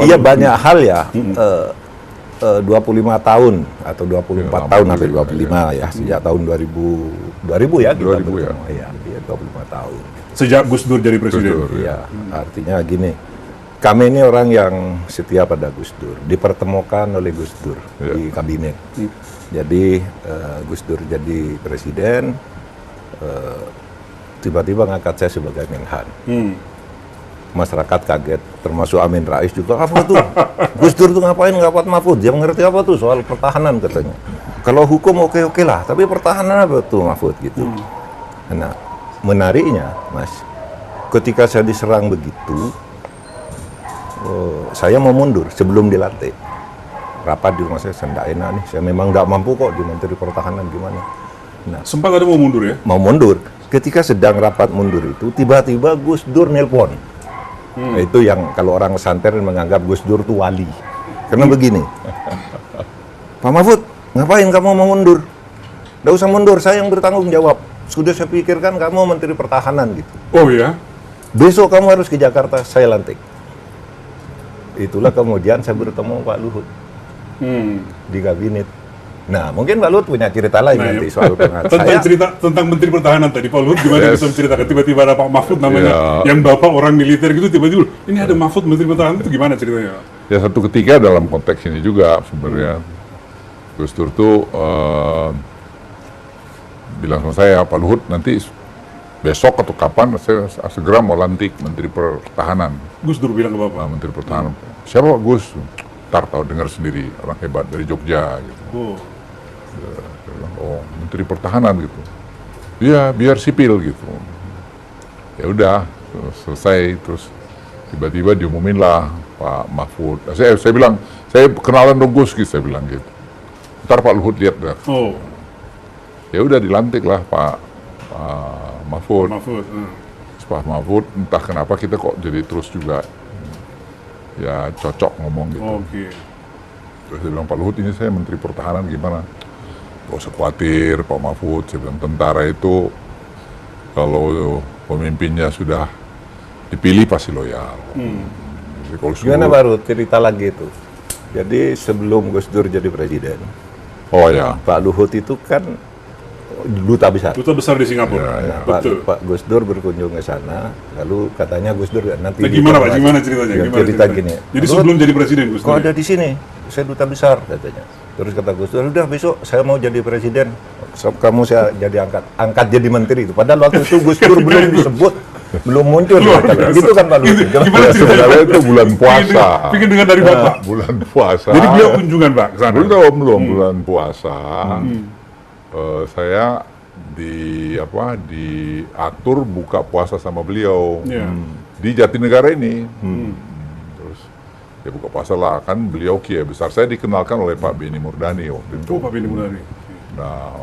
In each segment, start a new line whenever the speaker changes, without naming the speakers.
Iya banyak hal ya. 25 tahun atau 24 tahun sampai 25 ya. Sejak tahun 2000 ya kita
2000 ya.
bertemu. Iya, 25 tahun.
Sejak Gus Dur jadi presiden.
Iya, artinya gini. Kami ini orang yang setia pada Gus Dur, dipertemukan oleh Gus Dur di kabinet. Jadi Gus Dur jadi presiden, tiba-tiba ngangkat saya sebagai Menhan. Masyarakat kaget, termasuk Amin Rais juga, apa tuh? Gus Dur tuh ngapain ngangkat Mahfud? Dia mengerti apa tuh soal pertahanan katanya. Kalau hukum oke lah, tapi pertahanan apa tuh Mahfud gitu. Nah, menariknya Mas, ketika saya diserang begitu, saya mau mundur sebelum dilantik. Rapat di rumah saya enggak enak nih, saya memang enggak mampu kok di Menteri Pertahanan gimana. Nah,
Sempat ada mau mundur ya?
mau mundur. Ketika sedang rapat mundur itu, tiba-tiba Gus Dur nelpon. Nah, itu yang kalau orang pesantren menganggap Gus Dur itu wali. Karena begini, Pak Mahfud, ngapain kamu mau mundur? Nggak usah mundur, saya yang bertanggung jawab. Sudah saya pikirkan kamu Menteri Pertahanan gitu.
Oh ya?
Besok kamu harus ke Jakarta, saya lantik. Itulah kemudian saya bertemu Pak Luhut di kabinet. Nah, mungkin Pak Luhut punya cerita lain nanti soal pengaruh.
Tentang cerita tentang Menteri Pertahanan tadi, Pak Luhut gimana bisa menceritakan? Tiba-tiba ada Pak Mahfud namanya, yang bapak orang militer gitu, tiba-tiba ini ada Mahfud Menteri Pertahanan, itu gimana ceritanya?
Ya satu ketika dalam konteks ini juga sebenarnya Gus Dur tuh bilang sama saya, Pak Luhut nanti besok atau kapan saya segera mau lantik Menteri Pertahanan.
Gus Dur bilang ke bapak?
Menteri Pertahanan. Siapa Pak Gus? Ntar tahu dengar sendiri, orang hebat dari Jogja gitu.
Oh.
Saya bilang, oh Menteri Pertahanan gitu. Iya, biar sipil gitu. Ya udah, selesai terus tiba-tiba diumumin lah Pak Mahfud. Saya bilang, saya kenalan dong Gus gitu, saya bilang gitu. Ntar Pak Luhut lihat dah.
Oh.
Ya udah dilantik lah Pak Mahfud.
Mahfud.
Pak Mahfud, entah kenapa kita kok jadi terus juga ya cocok ngomong gitu.
Oke.
Terus dia bilang, Pak Luhut ini saya Menteri Pertahanan gimana? Gak usah khawatir Pak Mahfud, saya bilang tentara itu kalau pemimpinnya sudah dipilih pasti loyal. Jadi kalau
Gimana baru cerita lagi itu? Jadi sebelum Gus Dur jadi presiden,
oh ya,
Pak Luhut itu kan duta besar.
Duta besar di Singapura.
Ya, ya.
Betul.
Pak Gus Dur berkunjung ke sana, lalu katanya Gus Dur nanti.
Nah, gimana Pak? Gimana ceritanya?
Ya,
Gimana
cerita
ceritanya?
gini.
Jadi
Luhut,
sebelum jadi presiden Gus
kok
Dur?
ada di sini? Saya duta besar katanya. Terus kata Gus Dur, udah besok saya mau jadi presiden. Kamu saya jadi angkat jadi menteri itu. Padahal waktu itu Gus Dur belum disebut, belum muncul. Gitu kan Pak Luhut.
Gimana ceritanya?
sebenarnya itu bulan puasa.
Pengen dengar dari bapak.
Bulan puasa.
Jadi beliau kunjungan Pak ke sana?
Belum bulan puasa. Saya diatur buka puasa sama beliau di Jatinegara ini. Terus ya buka puasa lah, kan beliau kiai besar. Saya dikenalkan oleh Pak Beni Murdani waktu itu.
Oh, Pak Beni Murdani.
Nah,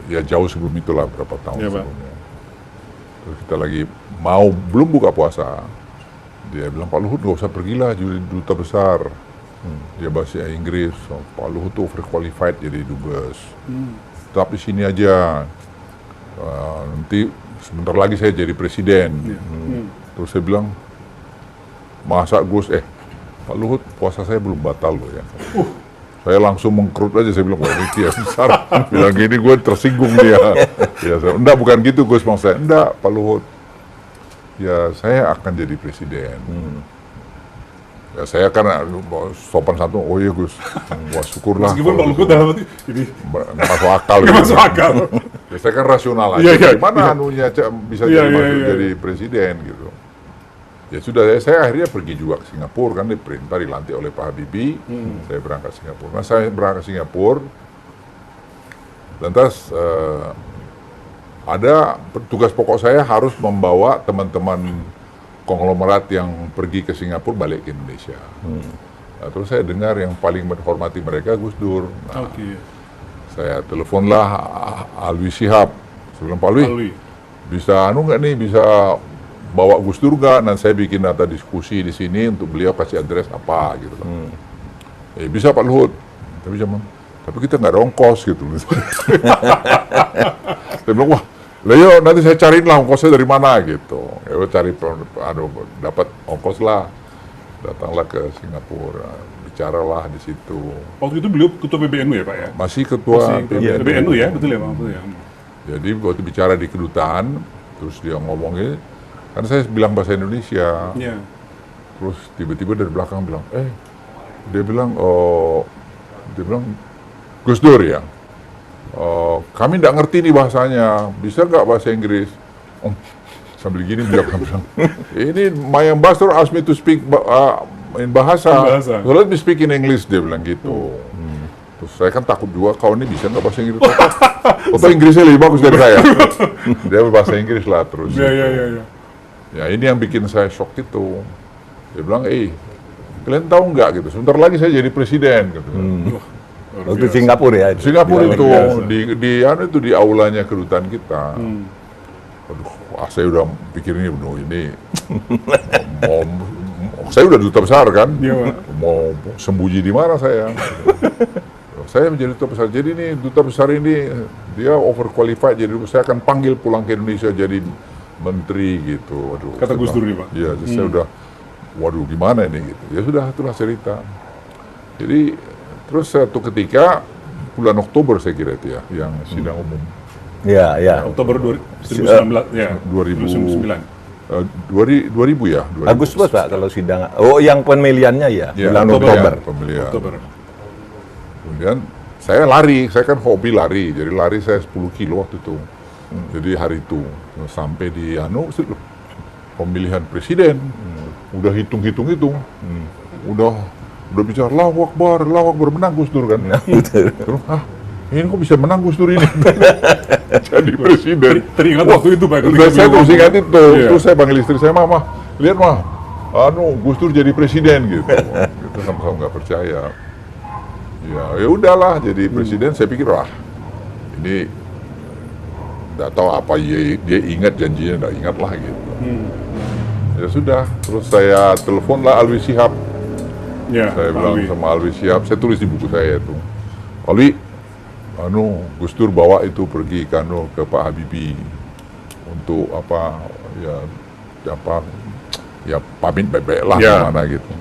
ya jauh sebelum itulah, berapa tahun
Ya, Pak.
sebelumnya. Terus kita lagi mau belum buka puasa, dia bilang Pak Luhut nggak usah pergilah jadi duta besar. Dia bahasa Inggris, so, Pak Luhut tuh overqualified jadi dubes. Tetap di sini aja. Nanti sebentar lagi saya jadi presiden. Terus saya bilang, masa Gus, Pak Luhut puasa saya belum batal loh ya. Saya langsung mengkerut aja, saya bilang, wah ini dia besar. Bilang gini, gue tersinggung dia. Ya, enggak, bukan gitu Gus, maksud saya. Enggak, Pak Luhut. Ya, saya akan jadi presiden. Ya, saya kan sopan santun, oh iya Gus. Wah, syukurlah.
Meskipun Pak Luhut dalam arti, ini
nggak masuk akal.
nggak masuk akal.
Ya, saya kan rasional aja.
Iya, iya.
Gimana anunya bisa
Iya,
jadi
iya,
masuk
iya.
jadi presiden gitu. Ya sudah, saya akhirnya pergi juga ke Singapura, kan diperintah dilantik oleh Pak Habibie. Saya berangkat ke Singapura. Nah, saya berangkat ke Singapura, lantas ada tugas pokok saya harus membawa teman-teman konglomerat yang pergi ke Singapura balik ke Indonesia. Nah, terus saya dengar yang paling menghormati mereka Gus Dur. Nah,
Oke.
saya teleponlah Alwi Shihab. Saya bilang, Pak Alwi,
Alwi.
bisa nggak nih, bisa bawa Gus Dur nggak? Nah, saya bikin data diskusi di sini untuk beliau kasih address apa gitu. Bisa Pak Luhut, tapi kita nggak ada ongkos gitu. Saya bilang, wah, lah yuk nanti saya cariin lah ongkosnya dari mana gitu. Ya cari dapat ongkos lah. datanglah ke Singapura, bicaralah di situ.
Waktu itu beliau ketua PBNU ya Pak ya?
Masih ketua
PBNU ya, betul ya Pak? Betul ya.
Jadi waktu bicara di kedutaan, terus dia ngomongnya, kan saya bilang bahasa Indonesia,
Iya.
terus tiba-tiba dari belakang bilang, dia bilang, Gus Dur ya, kami nggak ngerti nih bahasanya, bisa nggak bahasa Inggris? Sambil gini dia bilang, ini my ambassador asked me to speak in bahasa, so let me speak in English, dia bilang gitu. Terus saya kan takut juga, kau ini bisa nggak bahasa Inggris? Atau Inggrisnya lebih bagus dari saya? Dia bahasa Inggris lah terus.
Iya.
Ya ini yang bikin saya shock itu. Dia bilang, kalian tahu nggak gitu, sebentar lagi saya jadi presiden gitu.
Waktu Singapura ya.
Singapura
Luar
itu
biasa.
di aulanya kedutaan kita. Aduh, saya udah pikir ini saya udah duta besar kan, mau sembunyi di mana saya? Saya menjadi duta besar. Jadi ini duta besar ini dia overqualified, jadi saya akan panggil pulang ke Indonesia jadi menteri gitu. Waduh,
Kata Gus Dur nih Pak.
Iya, jadi saya udah, waduh gimana ini gitu. Ya sudah, itulah cerita. Jadi terus satu ketika bulan Oktober saya kira itu ya, yang sidang umum.
Iya.
Oktober 2019 ya.
2009 ya.
Agustus Pak kalau sidang. Oh, yang pemilihannya ya, bulan Oktober.
Pemilihan. Kemudian saya lari, saya kan hobi lari, jadi lari saya 10 kilo waktu itu. Jadi hari itu sampai di pemilihan presiden, udah hitung, udah bicara Allahu Akbar menang Gus Dur kan. Terus ini kok bisa menang Gus Dur ini? Jadi presiden.
Teringat waktu itu Pak.
Saya terus ingat itu. Terus saya panggil istri saya, Mama, lihat mah, Gus Dur jadi presiden gitu. Kita sama-sama nggak percaya. Ya udahlah jadi presiden. Saya pikir ini nggak tahu apa dia ingat janjinya, nggak ingat lah gitu. Ya sudah. Terus saya teleponlah Alwi Shihab. Saya bilang sama Alwi Shihab, saya tulis di buku saya itu, Alwi, Gus Dur bawa itu pergi ke Pak Habibie untuk pamit baik-baik lah kemana gitu.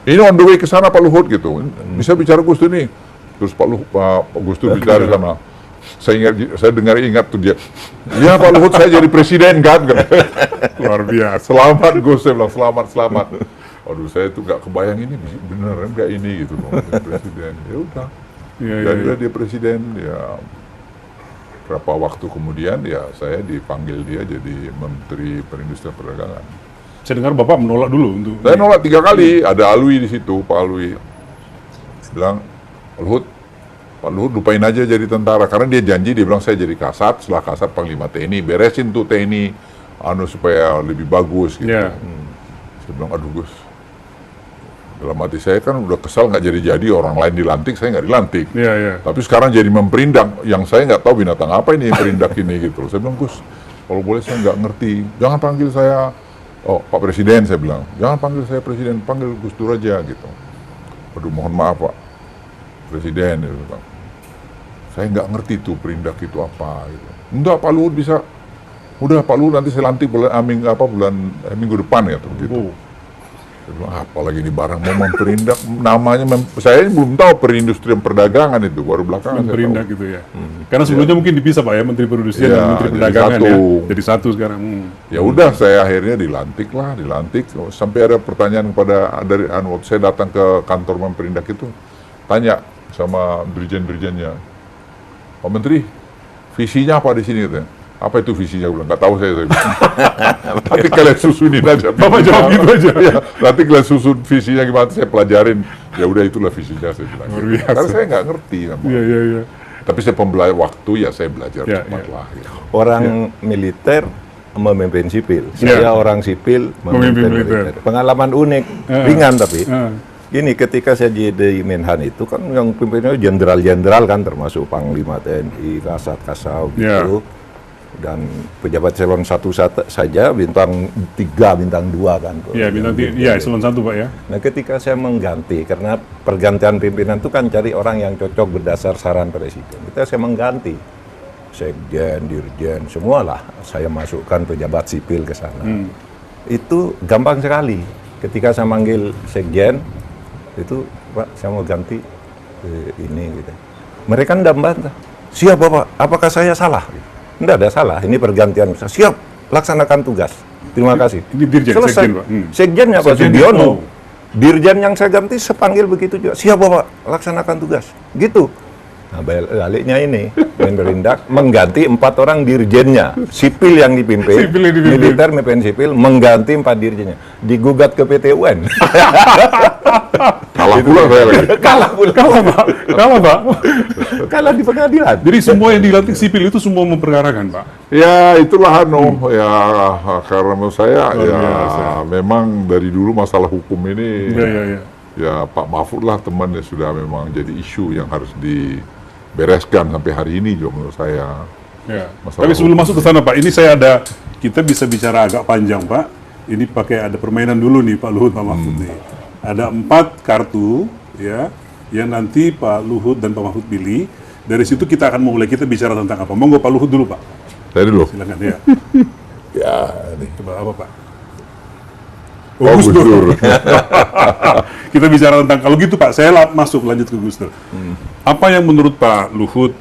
Ini on the way ke sana Pak Luhut gitu, bisa bicara Gus Dur nih. Terus Pak Gus Dur bicara di sana. Saya dengar tuh dia, ya Pak Luhut saya jadi presiden kan.
Luar biasa.
Selamat Gus, saya bilang selamat. Aduh, saya tuh nggak kebayang ini beneran nggak ini gitu loh, presiden. Ya udah. Jadilah dia presiden, ya berapa waktu kemudian ya saya dipanggil dia jadi Menteri Perindustrian Perdagangan.
Saya dengar Bapak menolak dulu untuk...
Saya nolak 3 kali, ada Alwi di situ, Pak Alwi. Bilang, Pak Luhut lupain aja jadi tentara, karena dia janji, dia bilang saya jadi Kasat, setelah Kasat Panglima TNI, beresin tuh TNI, supaya lebih bagus gitu. Saya bilang, aduh Gus, dalam hati saya kan udah kesal nggak jadi orang lain dilantik, saya nggak dilantik. Tapi sekarang jadi memperindak, yang saya nggak tahu binatang apa ini yang perindak ini gitu. Saya bilang, Gus, kalau boleh saya nggak ngerti, jangan panggil saya, Pak Presiden, saya bilang, jangan panggil saya Presiden, panggil Gus Dur aja gitu. Aduh, mohon maaf Pak Presiden, gitu. Saya nggak ngerti tuh perindak itu apa. Gitu. Enggak, Pak Luhut bisa. Udah Pak Luhut nanti saya lantik minggu depan ya, gitu. Saya bilang, apalagi ini barang mau memperindak, namanya saya belum tahu perindustrian perdagangan itu, baru belakangan
memperindak gitu ya. Karena sebelumnya mungkin dipisah Pak ya, Menteri Perindustrian dan Menteri Perdagangan ya. Jadi satu sekarang.
Ya udah, saya akhirnya dilantik. Sampai ada pertanyaan dari waktu saya datang ke kantor memperindak itu, tanya sama dirjen-dirjennya, Pak Menteri, visinya apa di sini katanya? Apa itu visinya? Gue bilang, nggak tahu saya bilang. Nanti kalian susunin aja.
Bapak jawab gitu aja.
Ya, nanti kalian susun visinya gimana, saya pelajarin. Ya udah, itulah visinya, saya bilang. Karena saya nggak ngerti.
Iya.
Tapi saya pembelajar waktu, ya saya belajar cepat lah. Gitu.
Orang militer memimpin sipil. Saya orang sipil memimpin militer. Pengalaman unik, ringan tapi. Gini, ketika saya jadi Menhan itu kan yang pimpinnya jenderal-jenderal kan, termasuk Panglima TNI, Kasat-Kasau gitu. Dan pejabat eselon 1 saja bintang 3, bintang 2 kan.
Iya, bintang 3, iya eselon 1 Pak ya.
Nah, ketika saya mengganti, karena pergantian pimpinan itu kan cari orang yang cocok berdasar saran presiden. Kita saya mengganti sekjen, dirjen, semualah saya masukkan pejabat sipil ke sana. Itu gampang sekali. ketika saya manggil sekjen, itu Pak, saya mau ganti ini gitu. Mereka tidak membantah. Siap Bapak, apakah saya salah? Tidak ada salah, ini pergantian. Siap, laksanakan tugas. Terima kasih.
Ini dirjen,
selesai.
sekjen, Pak.
Sekjennya Pak
Sekjen,
Sugiono.
oh.
Dirjen yang saya ganti sepanggil begitu juga. Siap Bapak, laksanakan tugas. Gitu. Nah, baliknya ini, Menperindak mengganti 4 orang dirjennya. Sipil yang dipimpin,
Sipil yang dipimpin.
militer, mimpin sipil, mengganti 4 dirjennya. Digugat ke PT UN.
Kalah pula saya lagi.
Kalah pula.
Kalah, Pak.
Kalah di pengadilan.
Jadi semua yang dilantik sipil itu semua memperkarakan, Pak.
Ya itulah ya karena menurut saya
Luar
ya
biasa.
memang dari dulu masalah hukum ini
Ya.
ya Pak Mahfud lah teman yang sudah memang jadi isu yang harus dibereskan sampai hari ini juga menurut saya.
Ya.
Masalah
Tapi sebelum
hukum.
masuk ke sana, Pak, ini kita bisa bicara agak panjang, Pak. Ini pakai ada permainan dulu nih, Pak Luhut, Pak Mahfud nih. Ada 4 kartu, ya, yang nanti Pak Luhut dan Pak Mahfud pilih. Dari situ kita akan mulai kita bicara tentang apa. Monggo Pak Luhut dulu, Pak.
Dari dulu.
Silakan ya.
Ya ini.
Coba apa, Pak?
Oh, Gus Dur.
Kita bicara tentang kalau gitu, Pak. Saya lanjut ke Gus Dur. Apa yang menurut Pak Luhut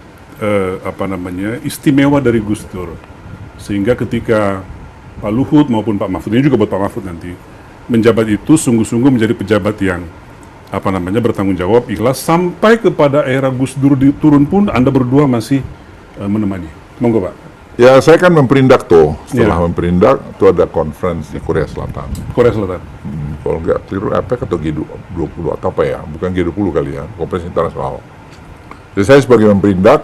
istimewa dari Gus Dur sehingga ketika Pak Luhut maupun Pak Mahfud, ini juga buat Pak Mahfud nanti, menjabat itu sungguh-sungguh menjadi pejabat yang bertanggung jawab, ikhlas, sampai kepada era Gus Dur turun pun Anda berdua masih menemani. Monggo, Pak.
Ya saya kan memperindak tuh. Setelah
Ya.
memperindak itu ada conference di Korea Selatan.
Korea Selatan.
Kalau nggak keliru APEC atau G20 atau apa ya, bukan G20 kali ya, konferensi internasional. Jadi saya sebagai memperindak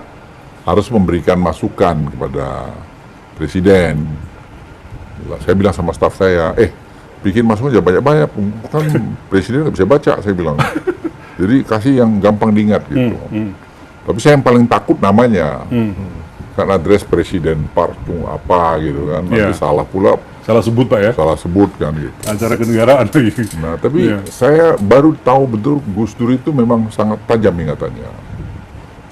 harus memberikan masukan kepada presiden. Saya bilang sama staf saya, bikin masukan jangan banyak-banyak, kan presiden nggak bisa baca, saya bilang. Jadi kasih yang gampang diingat gitu. Tapi saya yang paling takut namanya, kan address presiden partung apa gitu kan, nanti
Iya.
salah pula,
Salah sebut, Pak, ya.
salah sebut kan gitu.
Acara kenegaraan lagi.
Nah, tapi
Iya.
saya baru tahu betul Gus Dur itu memang sangat tajam ingatannya.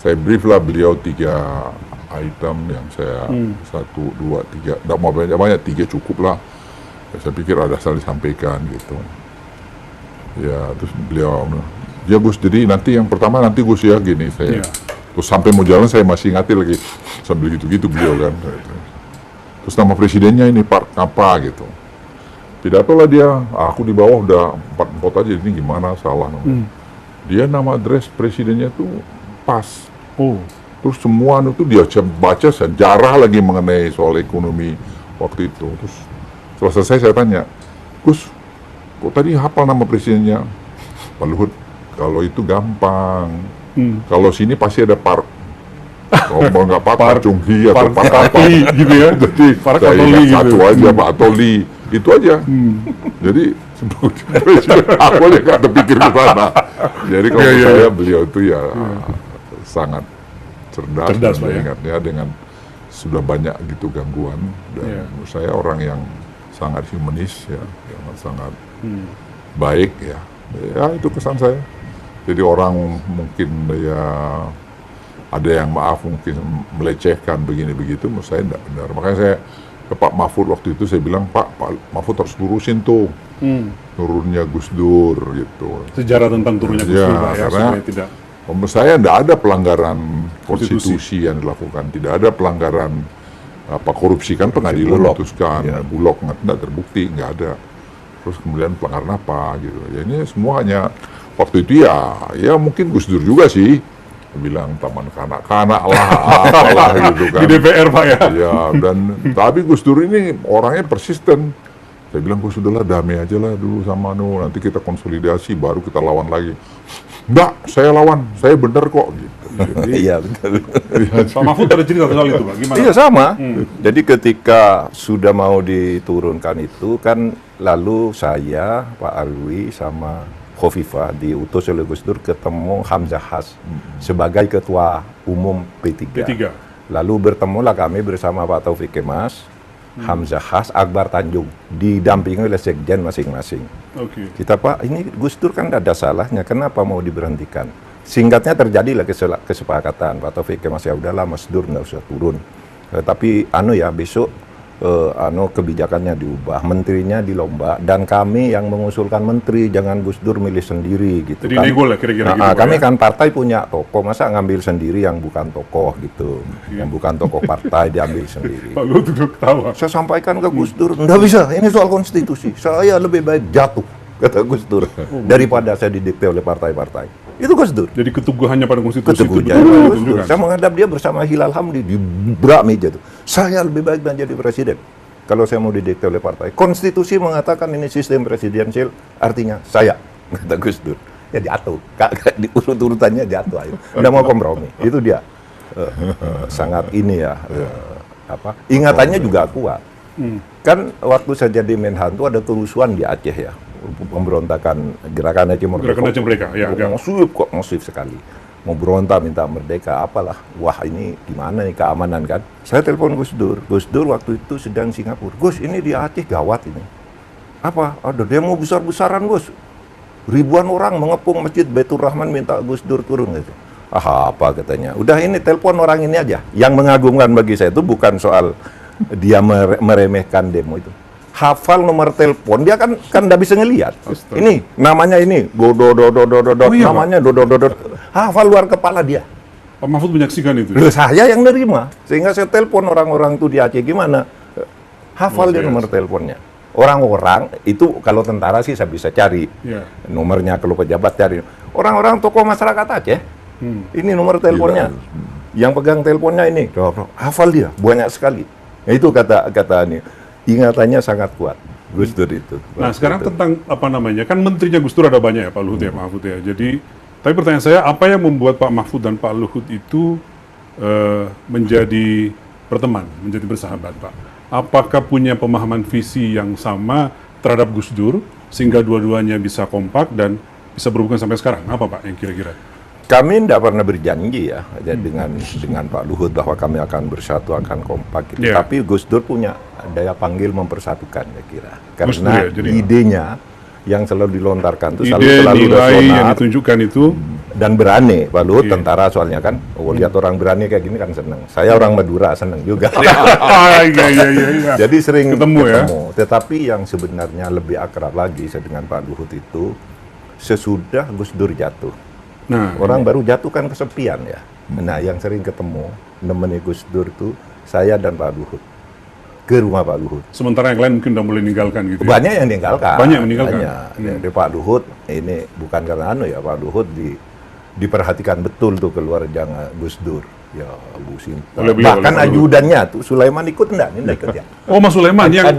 Saya brief lah beliau 3 item yang saya 1, 2, 3, tidak mau banyak-banyak, 3 cukup lah. Saya pikir ada asal disampaikan gitu. Ya, terus beliau, ya Gus, jadi nanti yang pertama nanti Gus ya gini saya.
Iya.
Terus sampai mau jalan saya masih ingatin lagi sambil gitu-gitu beliau kan. Terus nama presidennya ini Pak apa gitu. Pidato lah dia, aku di bawah udah 4 aja, ini gimana salah namanya. Dia nama address presidennya tuh pas.
Oh.
Terus semua itu dia baca sejarah lagi mengenai soal ekonomi waktu itu. Terus setelah selesai saya tanya, Gus, kok tadi hafal nama presidennya? Pak Luhut, kalau itu gampang. Kalau sini pasti ada park. Kalau nggak park Chung-hee atau park apa.
gitu ya.
Jadi
Park
saya
atau
ingat
Lee gitu.
satu aja Pak Atoli, itu aja. Jadi aku aja nggak terpikir ke sana. Jadi kalau menurut saya beliau itu ya sangat cerdas dan
Cerdas, Pak, ya.
ingatnya dengan sudah banyak gitu gangguan dan
Iya.
menurut saya orang yang sangat humanis ya, yang sangat baik ya. Ya itu kesan saya. Jadi orang mungkin ya ada yang maaf mungkin melecehkan begini begitu, menurut saya tidak benar. Makanya saya ke Pak Mahfud waktu itu saya bilang, Pak Mahfud harus lurusin tuh turunnya Gus Dur gitu.
Sejarah tentang turunnya Gus
Ya,
Dur, Pak, ya,
karena
supaya tidak.
menurut saya tidak ada pelanggaran
Konstitusi.
konstitusi yang dilakukan, tidak ada pelanggaran korupsi kan pengadilan
Bulog.
memutuskan, Bulog nggak terbukti, nggak ada. Terus kemudian pelanggaran apa gitu. Ya ini semuanya waktu itu ya mungkin Gus Dur juga sih bilang taman kanak-kanak lah, apalah gitu kan.
Di DPR, Pak, ya.
Ya, dan tapi Gus Dur ini orangnya persisten. Saya bilang, Gus, sudahlah damai aja lah dulu sama nanti kita konsolidasi, baru kita lawan lagi. Enggak, saya lawan, saya bener kok gitu. Jadi,
Iya betul.
Pak Mahfud ada cerita soal itu, Pak. Gimana?
Iya sama. Jadi ketika sudah mau diturunkan itu kan lalu saya, Pak Arwi sama Khofifah diutus oleh Gus Dur ketemu Hamzah Has sebagai ketua umum P3.
P3.
Lalu bertemulah kami bersama Pak Taufik Kemas, Hamzah Has, Akbar Tanjung, didampingi oleh sekjen masing-masing.
Oke.
Kita, Pak, ini Gus Dur kan tidak ada salahnya, kenapa mau diberhentikan? Singkatnya terjadilah kesepakatan, Pak Taufik Kemas, ya udahlah Mas Dur nggak usah turun. Tapi ya besok kebijakannya diubah, menterinya dilomba, dan kami yang mengusulkan menteri, jangan Gus Dur milih sendiri gitu.
Jadi nego lah kira-kira gitu, Pak,
Kami
ya?
kan partai punya tokoh, masa ngambil sendiri yang bukan tokoh gitu, yang bukan tokoh partai diambil sendiri.
Pak Luhut duduk ketawa.
Saya sampaikan ke Gus Dur, nggak bisa, ini soal konstitusi, saya lebih baik jatuh, kata Gus Dur, daripada saya didikte oleh partai-partai. Itu Gus Dur.
Jadi keteguhannya pada konstitusi
Keteguh
itu
Jaya
betul
Gus Dur.
ditunjukkan.
Saya menghadap dia bersama Hilal Hamdi di berak meja tuh. Saya lebih baik menjadi presiden kalau saya mau didikte oleh partai. Konstitusi mengatakan ini sistem presidensial, artinya saya, kata Gus Dur. Ya jatuh, di urut-urutannya jatuh ayo. Udah mau kompromi. Itu dia. Sangat ini ya, ingatannya juga kuat. Kan waktu saya jadi Menhan tuh ada kerusuhan di Aceh ya. Pemberontakan gerakan Aceh Merdeka.
Gerakan Aceh Merdeka, ya.
Masif sekali. Mau berontak minta merdeka, apalah. Wah ini gimana nih keamanan kan. Saya telepon Gus Dur. Gus Dur waktu itu sedang Singapura. Gus ini di Aceh gawat ini. Apa? Ada demo besar-besaran Gus. Ribuan orang mengepung Masjid Baitur Rahman minta Gus Dur turun gitu. Apa katanya. Udah ini telepon orang ini aja. Yang mengagumkan bagi saya itu bukan soal dia meremehkan demo itu. Hafal nomor telepon, dia kan nggak bisa ngelihat. Ini namanya ini, namanya hafal luar kepala dia.
Pak Mahfud menyaksikan itu.
Loh, saya yang nerima, sehingga saya telepon orang-orang itu di Aceh gimana, hafal dia nomor teleponnya. Orang-orang itu kalau tentara sih saya bisa cari nomornya, kalau pejabat cari. Orang-orang tokoh masyarakat Aceh, ini nomor teleponnya. Yang pegang teleponnya ini, hafal dia banyak sekali. Nah, itu kata ini. Ingatannya sangat kuat, Gus Dur itu.
Nah sekarang tentang apa namanya, kan menterinya Gus Dur ada banyak ya Pak Luhut ya, Pak Mahfud ya. Jadi, tapi pertanyaan saya, apa yang membuat Pak Mahfud dan Pak Luhut itu menjadi berteman, menjadi bersahabat Pak? Apakah punya pemahaman visi yang sama terhadap Gus Dur, sehingga dua-duanya bisa kompak dan bisa berhubungan sampai sekarang? Apa Pak yang kira-kira?
Kami tidak pernah berjanji ya dengan Pak Luhut bahwa kami akan bersatu, akan kompak gitu. Tapi Gus Dur punya daya panggil mempersatukan ya kira. Karena idenya yang selalu dilontarkan itu selalu
nilai yang
rasional
ditunjukkan itu
dan berani. Pak Luhut tentara soalnya kan, lihat orang berani kayak gini kan seneng. Saya orang Madura seneng juga.
Iya.
Jadi sering
ketemu.
Tetapi yang sebenarnya lebih akrab lagi saya dengan Pak Luhut itu sesudah Gus Dur jatuh.
Nah,
orang baru jatuh kan kesepian ya. Nah, yang sering ketemu nemenin Gus Dur itu saya dan Pak Luhut ke rumah Pak Luhut.
Sementara yang lain mungkin udah mulai meninggalkan gitu.
Banyak yang meninggalkan.
Banyak yang meninggalkan.
Di Pak Luhut ini bukan karena ya, Pak Luhut diperhatikan betul tuh keluarga Gus Dur. Ya, Bu Sinta. Bahkan ajudannya tuh Sulaiman ikut enggak ya?
Oh, Mas Sulaiman yang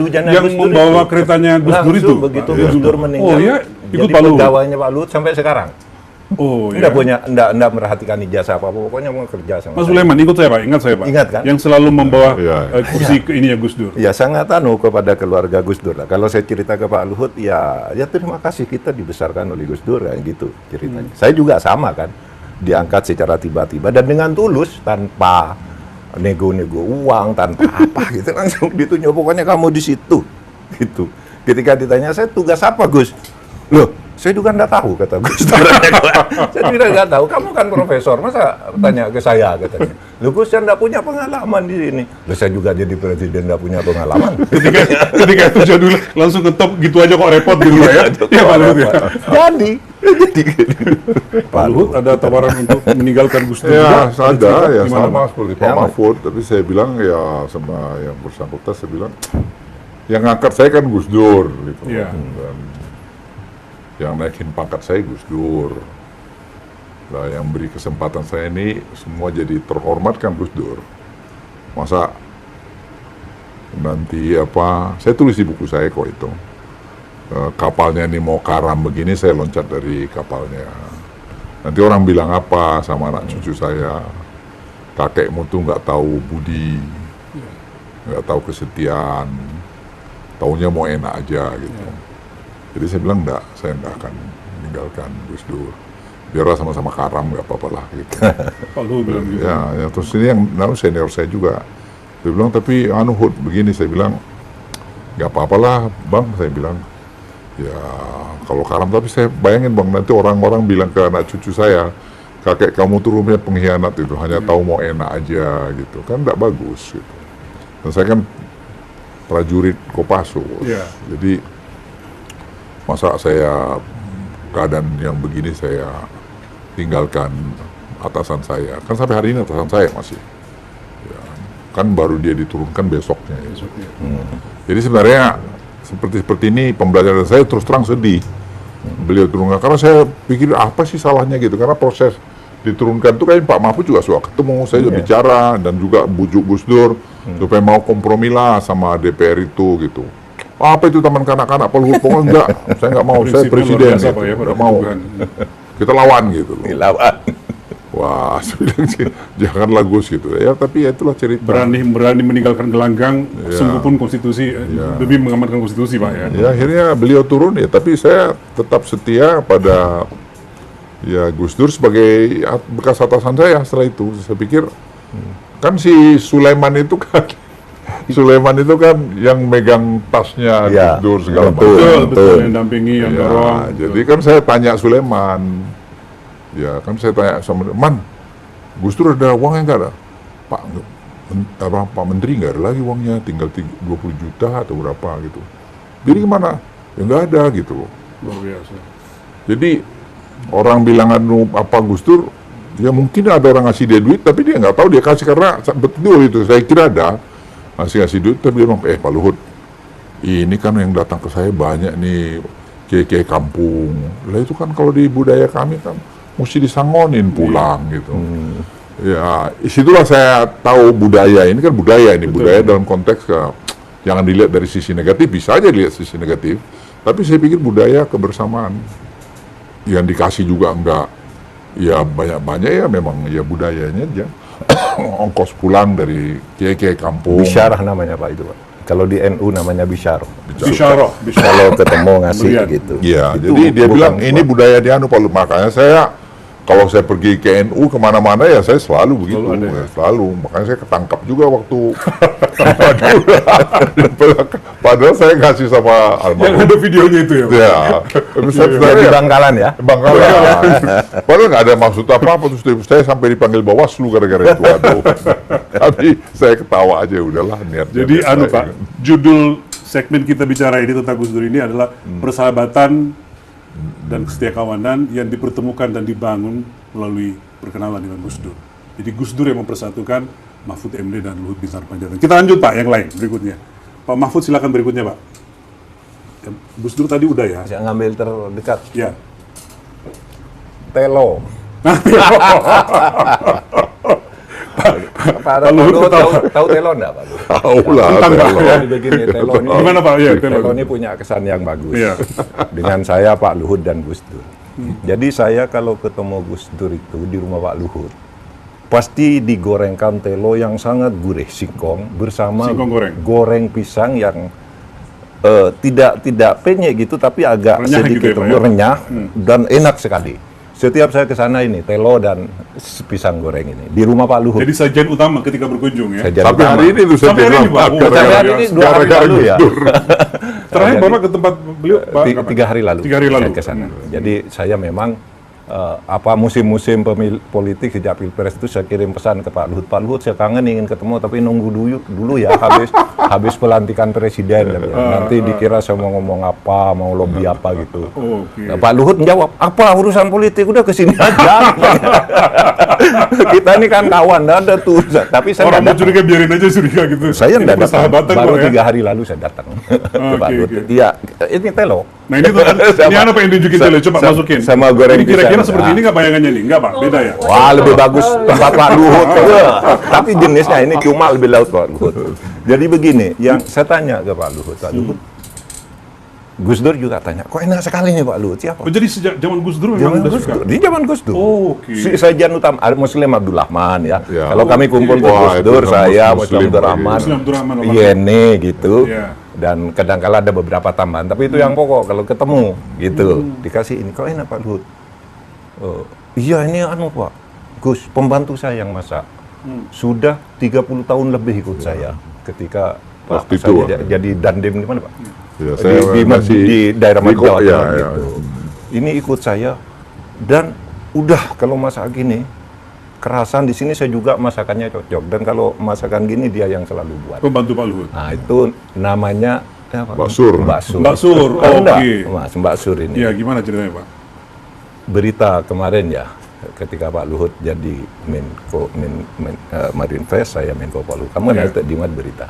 membawa keretanya Gus Dur itu.
Begitu Gus Dur meninggal.
Oh ya, ikut Pak Luhut.
Pegawainya Pak Luhut sampai sekarang.
Oh
ya. Enggak merhatikan ijazah apa-apa, pokoknya mau kerja sama
Mas Sulaiman, ingat saya Pak.
Ingat kan?
Yang selalu membawa kursi ke ininya Gus Dur.
Ya sangat kepada keluarga Gus Dur lah. Kalau saya cerita ke Pak Luhut, ya terima kasih kita dibesarkan oleh Gus Dur kayak gitu ceritanya. Saya juga sama kan, diangkat secara tiba-tiba dan dengan tulus tanpa nego-nego uang, tanpa apa gitu, langsung ditunjuk pokoknya kamu di situ gitu. Ketika ditanya saya tugas apa Gus? Loh, saya juga nggak tahu, kata Gus Dur. Saya juga nggak tahu, kamu kan profesor, masa tanya ke saya, katanya. Loh Gus, saya nggak punya pengalaman di sini. Loh, saya juga jadi presiden nggak punya pengalaman.
ketika itu jadul langsung ke top gitu aja kok repot gitu ya. Ya Pak Luhut ya.
Jadi
Pak Luhut ada tawaran untuk meninggalkan Gus Dur.
Ya, ada ya
Gimana,
sama
Pak?
seperti Pak Mahfud, tapi saya bilang ya sama yang bersangkutan, saya bilang yang ngangkat saya kan Gus Dur gitu.
Iya.
Dan yang naikin pangkat saya Gus Dur. Nah, yang beri kesempatan saya ini semua jadi terhormat kan Gus Dur. Masa nanti saya tulis di buku saya kok itu. Kapalnya ini mau karam begini, saya loncat dari kapalnya. Nanti orang bilang apa sama anak cucu saya? Kakekmu tuh nggak tahu budi, nggak tahu kesetiaan, taunya mau enak aja gitu. Jadi saya bilang enggak, saya enggak akan meninggalkan Gus Dur. Biarlah sama-sama karam, nggak apa-apa lah gitu.
Pak Luhut bilang gitu.
Ya, terus ini yang senior saya juga. Dia bilang, tapi Hud begini, saya bilang, nggak apa-apa lah Bang, saya bilang. Ya, kalau karam, tapi saya bayangin Bang, nanti orang-orang bilang ke anak cucu saya, kakek kamu tuh rumahnya pengkhianat itu, hanya tahu mau enak aja gitu. Kan nggak bagus gitu. Dan saya kan prajurit Kopassus.
Iya.
Jadi masa saya keadaan yang begini saya tinggalkan atasan saya. Kan sampai hari ini atasan saya masih. Ya, kan baru dia diturunkan besoknya. Ya. Jadi sebenarnya seperti ini pembelajaran saya terus terang sedih. Beliau turunkan karena saya pikir apa sih salahnya gitu, karena proses diturunkan itu kayak Pak Mahfud juga suka ketemu, saya juga bicara dan juga bujuk Gus Dur supaya mau kompromi lah sama DPR itu gitu. Apa itu taman kanak-kanak Pak Luhut? Pokoknya enggak, saya nggak mau, saya presiden gitu. Nggak mau, kita lawan gitu loh.
Dilawan.
Wah, saya bilang sih, janganlah Gus gitu ya, tapi ya itulah cerita.
Berani meninggalkan gelanggang, sungguh pun konstitusi, lebih mengamankan konstitusi Pak ya.
Ya akhirnya beliau turun ya, tapi saya tetap setia pada ya Gus Dur sebagai bekas atasan saya. Setelah itu saya pikir kan si Sulaiman itu kan yang megang tasnya
Ya,
Gus Dur segala
betul.
Betul, yang dampingi, yang
Ya,
dorong.
jadi kan saya tanya Sulaiman, ya kan saya tanya sama Man, Gus Dur ada uangnya nggak ada? Pak Menteri nggak ada lagi uangnya, tinggal 20 juta atau berapa gitu. Jadi gimana? Ya nggak ada gitu loh.
Luar biasa.
Jadi orang bilang apa Gus Dur, ya mungkin ada orang ngasih dia duit, tapi dia nggak tahu dia kasih karena betul itu. Saya kira ada ngasih duit, tapi dia bilang, Pak Luhut, ini kan yang datang ke saya banyak nih kiai-kiai kampung. Lah itu kan kalau di budaya kami kan mesti disangonin pulang gitu. Ya, disitulah saya tahu budaya ini kan budaya ini.
Betul.
Budaya dalam konteks jangan dilihat dari sisi negatif, bisa aja dilihat sisi negatif. Tapi saya pikir budaya kebersamaan yang dikasih juga enggak, ya banyak-banyak ya memang ya budayanya aja. Ongkos pulang dari kiai-kiai kampung.
Bisyarah namanya Pak itu Pak. Kalau di NU namanya bisyarah.
Bisyarah.
Kalau ketemu ngasih
Melihat.
gitu.
Iya,
Itu
jadi dia
bukan
bilang ini budaya di anu Pak. Makanya saya kalau saya pergi ke NU kemana-mana ya saya selalu begitu,
Selalu ada, ya?
selalu. Makanya saya ketangkap juga waktu padahal saya ngasih sama
Yang
almarhum.
ada videonya itu ya Pak?
Ya, tapi saya
Jadi
sebenarnya
Bangkalan ya.
Bangkalan. Padahal nggak ada maksud apa-apa, terus saya sampai dipanggil Bawaslu gara-gara itu. Aduh. Tapi saya ketawa aja, udahlah niatnya.
Jadi
biasa
anu
aja.
Pak, judul segmen kita bicara ini tentang Gus Dur ini adalah persahabatan dan kesetiakawanan yang dipertemukan dan dibangun melalui perkenalan dengan Gus Dur. Jadi Gus Dur yang mempersatukan Mahfud MD dan Luhut Binsar Panjaitan. Kita lanjut Pak yang lain berikutnya. Pak Mahfud silakan berikutnya Pak. Gus Dur tadi udah ya.
Saya ngambil terdekat.
Ya.
Telo. Pak
Luhut
Luhut
ketawa.
tahu Telo enggak Pak? Luhut?
Tahu lah.
Tentang, Pak.
Telo.
Jadi begini, Telo ini,
Gimana Pak? Ya,
Telo ini punya kesan yang bagus.
Iya.
Dengan saya, Pak Luhut dan Gus Dur. Jadi saya kalau ketemu Gus Dur itu di rumah Pak Luhut, pasti digorengkan telo yang sangat gurih, singkong bersama
Singkong
goreng pisang yang tidak penyek gitu, tapi agak
Renyah
sedikit
gitu ya, Pak, ya?
renyah dan enak sekali. Setiap saya ke sana ini telo dan pisang goreng ini di rumah Pak Luhut.
Jadi sajian utama ketika berkunjung ya.
Sajian
Sampai
utama.
hari ini tuh saya
Sampai hari ini, Pak.
Sampai hari ini 2 hari lalu ya.
Terakhir
Jadi-
Bapak ke tempat beliau Pak? kapan?
3 hari lalu.
3 hari lalu.
Saya ke sana. Jadi saya memang musim-musim politik sejak Pilpres itu saya kirim pesan ke Pak Luhut. Pak Luhut, saya kangen ingin ketemu tapi nunggu dulu ya habis pelantikan presiden. Dia bilang. Nanti dikira saya mau ngomong apa, mau lobby apa gitu.
Oke.
Nah, Pak Luhut menjawab, apa urusan politik, udah kesini aja. Kita ini kan kawan, nggak ada tuh. Tapi saya
Orang
nggak
mau curiga biarin aja curiga gitu.
saya
Ini
nggak datang,
persahabatan
baru
kok ya.
3 hari lalu saya datang ke Pak Luhut.
oke.
Iya, ini telo.
Nah ini tuh, ini apa yang tunjukin dulu? Coba masukin.
Sama goreng
Ini kira-kira
pisang.
seperti ini nggak bayangannya nih? Nggak Pak, beda ya?
Wah, lebih bagus tempat Pak Luhut. Tapi jenisnya ini cuma lebih laut Pak Luhut. Jadi begini, yang saya tanya ke Pak Luhut, Gus Dur juga tanya, kok enak sekali nih Pak Luhut, siapa?
Oh jadi sejak zaman Gus Dur memang
Zaman
udah
Gus
suka?
Dur, di zaman Gus Dur.
Oh, oke.
Sajian utama Muslim Abdul Rahman ya.
Ya.
Kalau kami kumpul ke
Wah,
Gus
itu
Dur,
sama
saya
Muslim
Muslim Abdul
lagi.
Rahman,
Muslim Abdul Rahman,
Yene gitu.
Iya.
Dan kadang-kala ada beberapa tambahan, tapi itu yang pokok kalau ketemu gitu. Dikasih ini, kok enak Pak Luhut? Oh, iya ini anu Pak, Gus, pembantu saya yang masak. Sudah 30 tahun lebih ikut saya ketika Pak
Waktu
saya
itu,
jadi Dandim di mana Pak?
Ya,
di daerah
di
Jawa
ya,
Tengah
ya.
gitu. Ini ikut saya dan udah kalau masak gini kerasan di sini saya juga masakannya cocok. Dan kalau masakan gini dia yang selalu buat.
Pembantu Pak Luhut.
Nah itu namanya apa?
Mbak Sur.
Mbak Sur.
Mbak Sur,
Tahu
oke.
nggak, Mas, Mbak Sur ini.
Iya, gimana ceritanya Pak?
Berita kemarin ya, ketika Pak Luhut jadi Marinvest, saya Menko Polhukam, kan
Iya.
itu dimuat berita.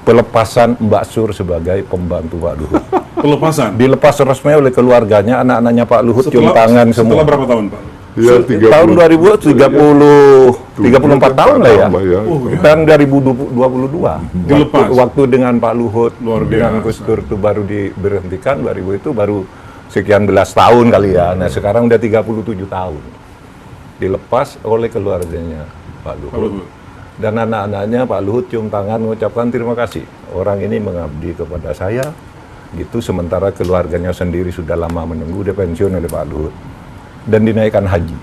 Pelepasan Mbak Sur sebagai pembantu Pak Luhut.
Pelepasan.
Dilepas resmi oleh keluarganya, anak-anaknya Pak Luhut cium tangan semua.
Setelah berapa tahun Pak?
Ya,
Tahun 34 tahun lah ya.
Oh, ya.
Tahun 2022.
Dilepas.
Waktu dengan Pak Luhut,
Luar
dengan
biasa.
Gus Dur itu baru diberhentikan, 2000 itu baru sekian belas tahun kali ya. Nah sekarang udah 37 tahun. Dilepas oleh keluarganya Pak
Pak
Luhut.
Luhut.
Dan anak-anaknya Pak Luhut cium tangan mengucapkan terima kasih. Orang ini mengabdi kepada saya. Gitu sementara keluarganya sendiri sudah lama menunggu, dia pensiun oleh Pak Luhut. Dan dinaikkan haji.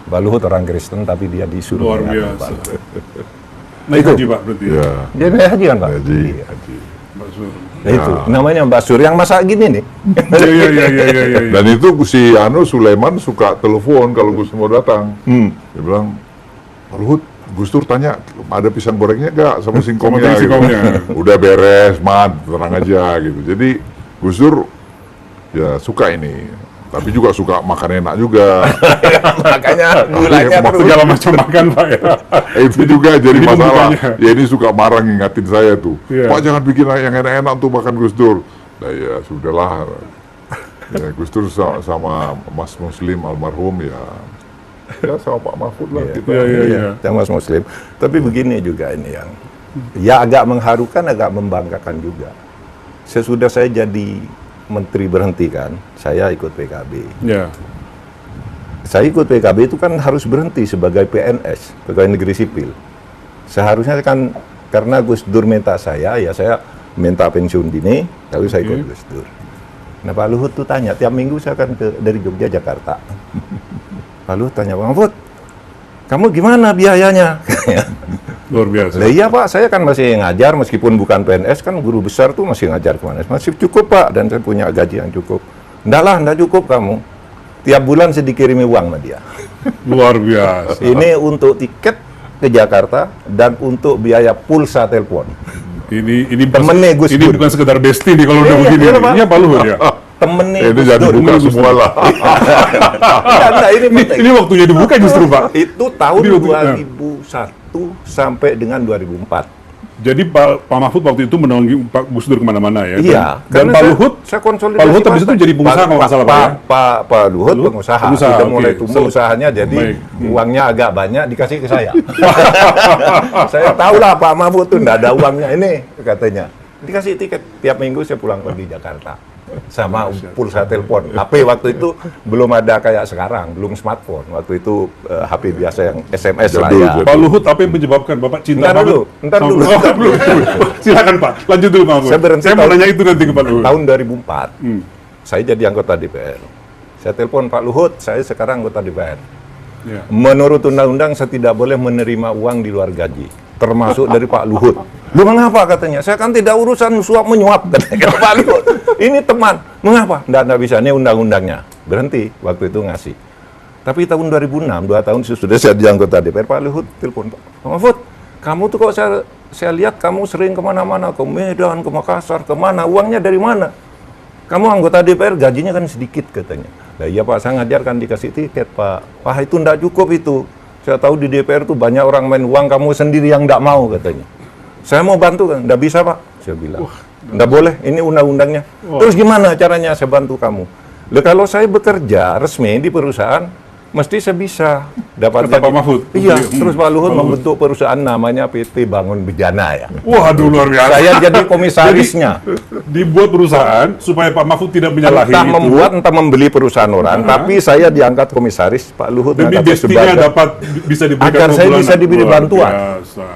Pak Luhut orang Kristen tapi dia disuruh
Luar
naik
biasa.
Pak Luhut.
Naik
Itu.
haji Pak berarti.
Ya,
Dia naik haji kan Pak?
haji.
Iya.
Mbak Sur.
Nah, itu namanya Mbak Sur yang masak gini nih.
Iya, iya.
Dan itu si Sulaiman suka telepon kalau Gus mau datang. Dia bilang, Pak Luhut, Gus Dur tanya, ada pisang gorengnya gak sama singkongnya?
Sama singkongnya.
Gitu. Udah beres, tenang aja gitu. Jadi Gus Dur ya suka ini, tapi juga suka makan enak juga.
Makanya gulanya terus.
Segala macam makan Pak ya.
Itu juga jadi
Ini
masalah.
pembukanya.
Ya ini suka marah ngingatin saya tuh.
Iya.
Pak jangan bikin yang enak-enak tuh makan Gus Dur. Nah ya sudahlah. Ya, Gus Dur sama Mas Muslim almarhum ya sama Pak Mahfud lah
Iya.
kita.
Iya.
Yang Mas Muslim. Tapi begini juga ini yang ya agak mengharukan, agak membanggakan juga. Sesudah saya jadi menteri berhenti kan, saya ikut PKB.
Ya.
Saya ikut PKB itu kan harus berhenti sebagai PNS, pegawai negeri sipil. Seharusnya kan karena Gus Dur minta saya, ya saya minta pensiun dini, lalu saya ikut Gus Dur. Nah Pak Luhut tuh tanya, tiap minggu saya akan dari Jogja Jakarta. Pak Luhut tanya, Pak Mahfud, kamu gimana biayanya?
Luar biasa.
Lah iya Pak, saya kan masih ngajar meskipun bukan PNS, kan guru besar tuh masih ngajar kemana. Masih cukup Pak, dan saya punya gaji yang cukup. Enggak cukup kamu. Tiap bulan saya dikirimi uang sama dia.
Luar biasa.
Ini untuk tiket ke Jakarta dan untuk biaya pulsa telepon.
Ini
Temennya Gus
ini
Dur.
bukan sekedar bestie nih kalau udah
Iya,
begini.
iya, Pak.
Iya Pak Luhut ya.
Temennya
Ini
Gus
jadi
Dur.
buka semua lah.
Enggak, ini penting.
Ini waktunya dibuka justru Pak.
Itu tahun
Ini waktu-
2001 sampai dengan 2004.
Jadi Pak Mahfud waktu itu menaungi Pak Gus Dur kemana-mana ya.
Iya,
Dan
karena
Pak
saya-
Luhut,
saya konsolidasi
Pak Luhut habis itu
partai.
jadi pengusaha kalau nggak salah Pak ya.
Pak Luhut
Luhut
pengusaha.
pengusaha,
Sudah
oke.
mulai tumbuh usahanya, jadi
Baik.
uangnya agak banyak dikasih ke saya. Saya tahu lah Pak Mahfud tuh nggak ada uangnya ini katanya. Dikasih tiket tiap minggu saya pulang pergi Jakarta sama pulsa telepon. HP waktu itu belum ada kayak sekarang, belum smartphone. Waktu itu HP biasa yang SMS lah
Jadul,
ya.
jadul.
Pak Luhut apa yang menyebabkan Bapak cinta
Ntar dulu,
banget
ntar
sama-
dulu.
Oh, belum. Silakan Pak, lanjut dulu Pak Mahfud.
Saya berhenti
Saya mau
tahun-
nanya itu nanti ke Pak Luhut.
Tahun 2004, saya jadi anggota DPR. Saya telepon Pak Luhut, saya sekarang anggota DPR.
Ya.
Menurut undang-undang saya tidak boleh menerima uang di luar gaji, termasuk dari Pak Luhut. Lu mengapa katanya? Saya kan tidak urusan suap menyuap katanya Pak Luhut. Ini teman. Mengapa? Nggak bisa, ini undang-undangnya. Berhenti waktu itu ngasih. Tapi tahun 2006, 2 tahun sesudah saya jadi anggota DPR, Pak Luhut telepon, Pak Mahfud, kamu tuh kok saya lihat kamu sering kemana-mana, ke Medan, ke Makassar, kemana, uangnya dari mana? Kamu anggota DPR gajinya kan sedikit katanya. Nah, iya Pak, saya ngajarkan dikasih tiket Pak. Wah itu enggak cukup itu. Saya tahu di DPR tuh banyak orang main uang, kamu sendiri yang enggak mau katanya. Saya mau bantu kan, enggak bisa Pak. Saya bilang, enggak boleh, ini undang-undangnya. Terus gimana caranya saya bantu kamu? Loh, kalau saya bekerja resmi di perusahaan, mesti saya bisa dapat
Kata Pak Mahfud.
Iya,
Hmm.
terus Pak Luhut
Pak Luhut.
membentuk perusahaan namanya PT Bangun Bejana ya.
Waduh luar biasa.
Saya jadi komisarisnya.
Dibuat perusahaan supaya Pak Mahfud tidak menyalahi
Entah
itu.
membuat, entah membeli perusahaan orang, tapi saya diangkat komisaris, Pak Luhut
Demi
ngangkat
bestinya
sebagai-
dapat bisa diberikan
Agar saya
kebulanan.
bisa diberi
Luar
bantuan.
biasa.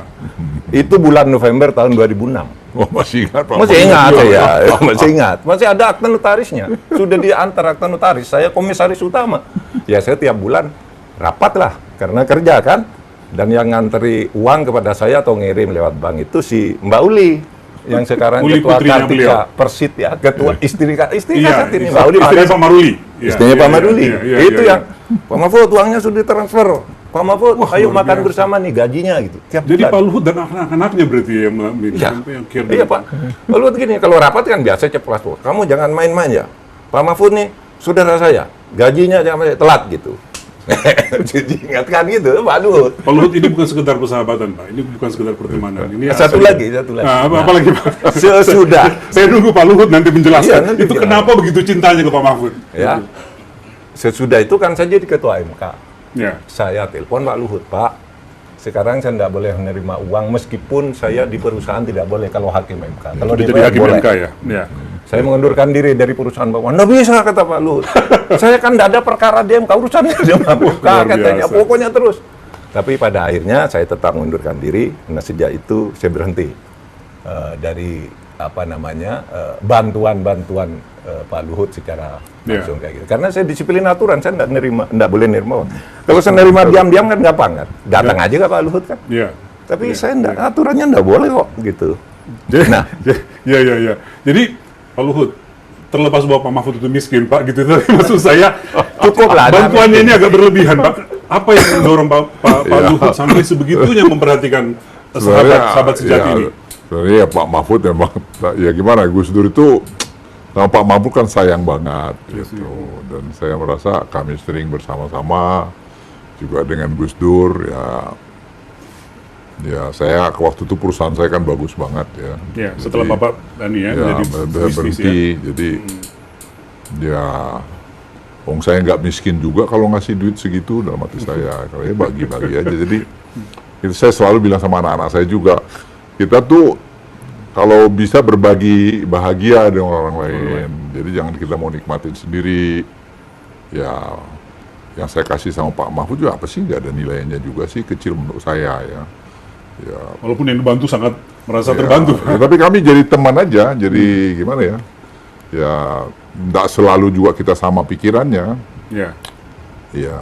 Itu bulan November tahun 2006.
Oh, masih ingat Pak
Masih
Mahfud?
ingat ya, masih ingat. Masih ada akta notarisnya. Sudah diantar akta notaris, saya komisaris utama. Ya saya tiap bulan rapat lah, karena kerja kan. Dan yang nganteri uang kepada saya atau ngirim lewat bank itu si Mbak Uli. Yang sekarang
Uli
ketua
putrinya beliau.
Kartika Persit ya, ketua istri
Iya,
ini Mbak Uli.
istrinya Pak Maruli. Iya,
Istrinya
iya,
Pak
iya,
Maruli.
iya, iya,
Itu
iya.
yang Pak Mahfud uangnya sudah ditransfer. Pak Mahfud,
Wah,
ayo
luar
makan
biasa.
bersama nih gajinya gitu. Tiap
Jadi
bulan.
Pak Luhut dan anak-anaknya berarti yang
Iya,
yang care.
iya Pak. Lalu gini, kalau rapat kan biasa ceplas, Pak. Kamu jangan main-main ya. Pak Mahfud nih, saudara saya, gajinya jangan telat gitu. Jadi ingatkan gitu, Pak Luhut.
Pak Luhut ini bukan sekedar persahabatan, Pak. Ini bukan sekedar pertemanan. Ini
Satu lagi.
Nah, apa lagi, Pak?
Sesudah.
Saya nunggu Pak Luhut nanti menjelaskan.
Iya, nanti
itu
jelas.
kenapa begitu cintanya ke Pak Mahfud?
Ya. Sesudah itu kan saya jadi ketua MK.
Ya.
Saya telepon Pak Luhut, Pak. Sekarang saya tidak boleh menerima uang meskipun saya di perusahaan tidak boleh kalau hakim MK. Kalau
Udah jadi
DPR
hakim
boleh.
MK ya. Ya.
Saya mengundurkan diri dari perusahaan Bapak. Nggak bisa, kata Pak Luhut. Saya kan tidak ada perkara di MK, urusannya di MK,
Luar
katanya.
biasa.
Pokoknya terus. Tapi pada akhirnya saya tetap mengundurkan diri. Nah, sejak itu saya berhenti dari bantuan-bantuan Pak Luhut secara langsung kayak gitu. Karena saya disiplin aturan, saya tidak boleh nerima. Kalau saya nerima diam-diam kan gampang kan. Datang aja ke Pak Luhut kan.
Ya.
Tapi saya aturannya tidak boleh kok gitu.
Jadi,
Nah.
ya. Jadi Pak Luhut, terlepas bahwa Pak Mahfud itu miskin, Pak, gitu. Tapi maksud saya,
Cukup lah,
bantuannya ini agak berlebihan, Pak. Apa yang mendorong Pak
Iya.
Luhut sampai sebegitunya memperhatikan
Sebenarnya,
sahabat sejati ini?
Sebenarnya ya Pak Mahfud memang, ya gimana, Gus Dur itu sama Pak Mahfud kan sayang banget gitu. Dan saya merasa kami sering bersama-sama juga dengan Gus Dur ya saya waktu itu perusahaan saya kan bagus banget ya.
Ya, setelah
Jadi,
Bapak Dani ya, menjadi bisnis
berhenti, jadi ya saya nggak miskin juga kalau ngasih duit segitu dalam hati saya, kalau ya bagi-bagi aja. Jadi itu saya selalu bilang sama anak-anak saya juga, kita tuh kalau bisa berbagi bahagia dengan orang lain, jadi jangan kita mau nikmatin sendiri. Ya, yang saya kasih sama Pak Mahfud juga apa sih, nggak ada nilainya juga sih, kecil menurut saya ya. Ya,
Walaupun yang dibantu sangat merasa
ya,
terbantu.
ya, tapi kami jadi teman aja, jadi gimana ya? Ya, nggak selalu juga kita sama pikirannya.
Ya.
Ya,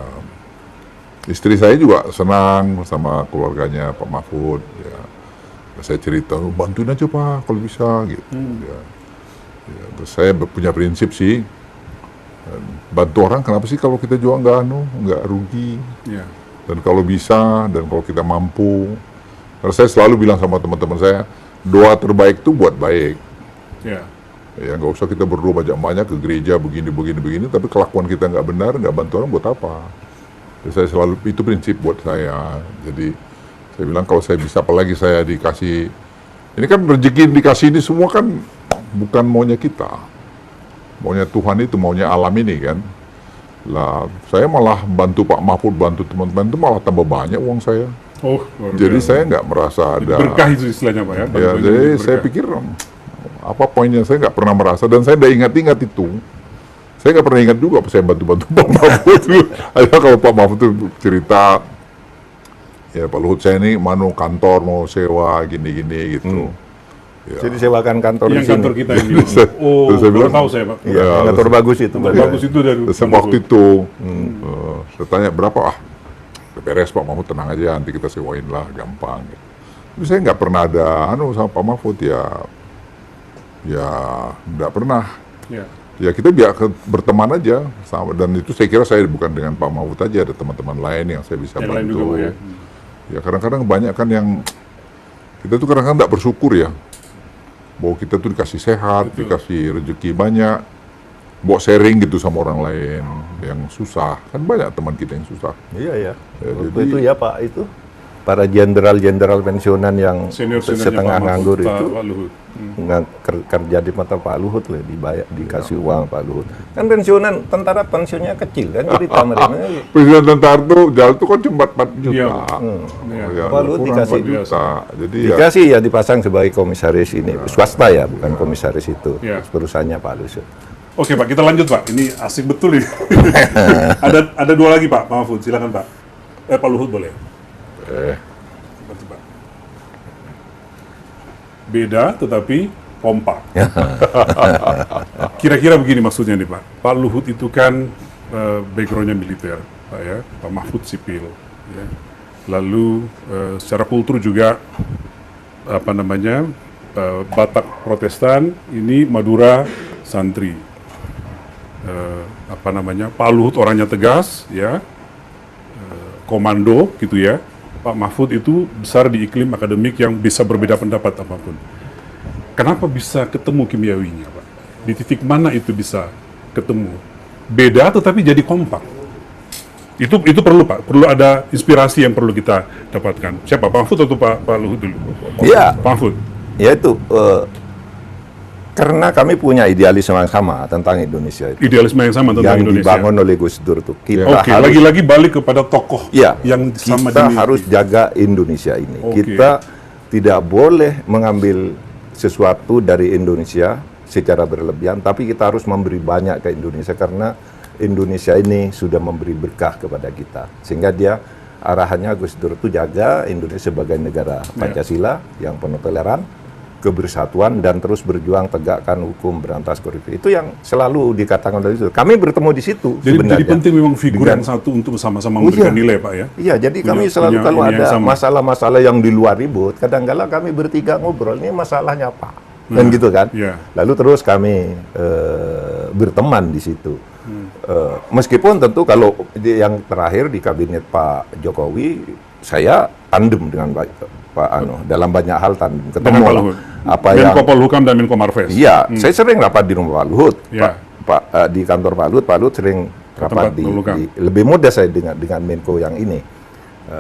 istri saya juga senang sama keluarganya Pak Mahfud. Ya, saya cerita, bantuin aja Pak kalau bisa gitu. Ya, terus saya punya prinsip sih, bantu orang kenapa sih kalau kita juga nggak rugi.
Ya.
Dan kalau bisa, dan kalau kita mampu. Karena saya selalu bilang sama teman-teman saya, doa terbaik itu buat baik.
Ya.
Ya nggak usah kita berdoa banyak-banyak ke gereja begini, tapi kelakuan kita nggak benar, nggak bantu orang buat apa? Jadi saya selalu, itu prinsip buat saya. Jadi saya bilang kalau saya bisa, apalagi saya dikasih, ini kan rezeki dikasih ini semua kan bukan maunya kita. Maunya Tuhan itu, maunya alam ini kan. Lah, saya malah bantu Pak Mahfud, bantu teman-teman itu malah tambah banyak uang saya.
Oh, luar
Jadi
biasa.
saya nggak merasa ada.
Berkah itu istilahnya Pak ya.
Ya,
bantuan
jadi
itu
saya
berkah.
pikir apa poinnya, saya nggak pernah merasa, dan saya udah ingat-ingat itu. Saya nggak pernah ingat juga saya bantu-bantu Pak Mahfud itu. Akhirnya kalau Pak Mahfud itu cerita, ya Pak Luhut saya ini kantor mau sewa gini-gini gitu. Ya.
Jadi sewakan kantor di
Yang
sini.
kantor kita ini. Oh,
Terus saya
baru
bilang,
tahu saya Pak.
Iya,
Ya,
kantor bagus itu.
Kantor
Pak.
bagus itu dari
Terus
Pak
waktu
Mahfud.
itu saya tanya berapa, beres Pak Mahfud, tenang aja nanti kita sewain lah, gampang. Tapi saya nggak pernah ada sama Pak Mahfud ya nggak pernah.
Ya.
Ya kita berteman aja sama, dan itu saya kira saya bukan dengan Pak Mahfud aja, ada teman-teman lain yang saya bisa
Yang lain
bantu.
juga Pak ya.
Ya kadang-kadang banyak kan yang kita tuh kadang-kadang nggak bersyukur ya, bahwa kita tuh dikasih sehat, dikasih rezeki banyak, bawa sharing gitu sama orang lain yang susah, kan banyak teman kita yang susah.
Iya, iya.
Ya,
Waktu
jadi-
itu ya Pak, itu para jenderal-jenderal pensiunan yang
Senior-seniornya
setengah
Pak
nganggur
Mahfud,
itu
Pak Luhut.
kerja di mata Pak Luhut lah, dikasih uang Pak Luhut. Kan pensiunan tentara pensiunnya kecil kan, jadi mereka
Presiden tentara tuh jalan tuh kan cuma 4 juta.
Iya.
Oh, ya,
Pak Luhut
kurang
dikasih
4 juta. Jadi ya,
dikasih ya dipasang sebagai komisaris ini swasta ya, bukan komisaris itu
Iya.
perusahaannya Pak Luhut.
Oke Pak, kita lanjut Pak. Ini asik betul ini. ada dua lagi Pak Mahfud, silakan Pak. Pak Luhut boleh. Seperti Pak. Beda tetapi kompak. Kira-kira begini maksudnya nih Pak. Pak Luhut itu kan backgroundnya militer, Pak ya. Pak Mahfud sipil. Ya. Lalu secara kultur juga Batak Protestan, ini Madura santri. Pak Luhut orangnya tegas, ya. komando gitu ya. Pak Mahfud itu besar di iklim akademik yang bisa berbeda pendapat apapun. Kenapa bisa ketemu kimiawinya, Pak? Di titik mana itu bisa ketemu? Beda tetapi jadi kompak. Itu perlu, Pak. Perlu ada inspirasi yang perlu kita dapatkan. Siapa, Pak Mahfud atau Pak Luhut dulu?
Iya.
Pak Mahfud.
Ya itu, karena kami punya idealisme yang sama tentang Indonesia itu.
Idealisme yang sama tentang
Yang
Indonesia.
dibangun oleh Gus Dur itu. Kita
Oke,
harus,
lagi-lagi balik kepada tokoh
ya,
yang sama
kita
dimiliki.
harus jaga Indonesia ini.
Oke.
Kita tidak boleh mengambil sesuatu dari Indonesia secara berlebihan, tapi kita harus memberi banyak ke Indonesia karena Indonesia ini sudah memberi berkah kepada kita. Sehingga dia arahannya Gus Dur itu jaga Indonesia sebagai negara Pancasila yang penuh toleran, kebersatuan, dan terus berjuang tegakkan hukum, berantas korupsi. Itu yang selalu dikatakan oleh itu. Kami bertemu di situ
Jadi
sebenarnya.
penting memang figur
Dengan-
yang satu untuk sama-sama memberikan nilai, Pak ya.
Iya, jadi kami
Punya-
selalu
punya
kalau
ini yang
ada
sama.
masalah-masalah yang di luar ribut, kadang-kala kami bertiga ngobrol, ini masalahnya apa? Dan gitu kan.
Iya.
Lalu terus kami berteman di situ. Meskipun tentu kalau yang terakhir di kabinet Pak Jokowi, saya tandem dengan Pak dalam banyak hal tandem.
Dengan
Ketemu
Pak Luhut.
apa yang
Menko Polhukam dan Menko Marves.
iya, saya sering rapat di rumah Pak Luhut,
Iya.
di kantor Pak Luhut sering rapat
tempat Polhukam.
lebih mudah saya dengan Menko yang ini.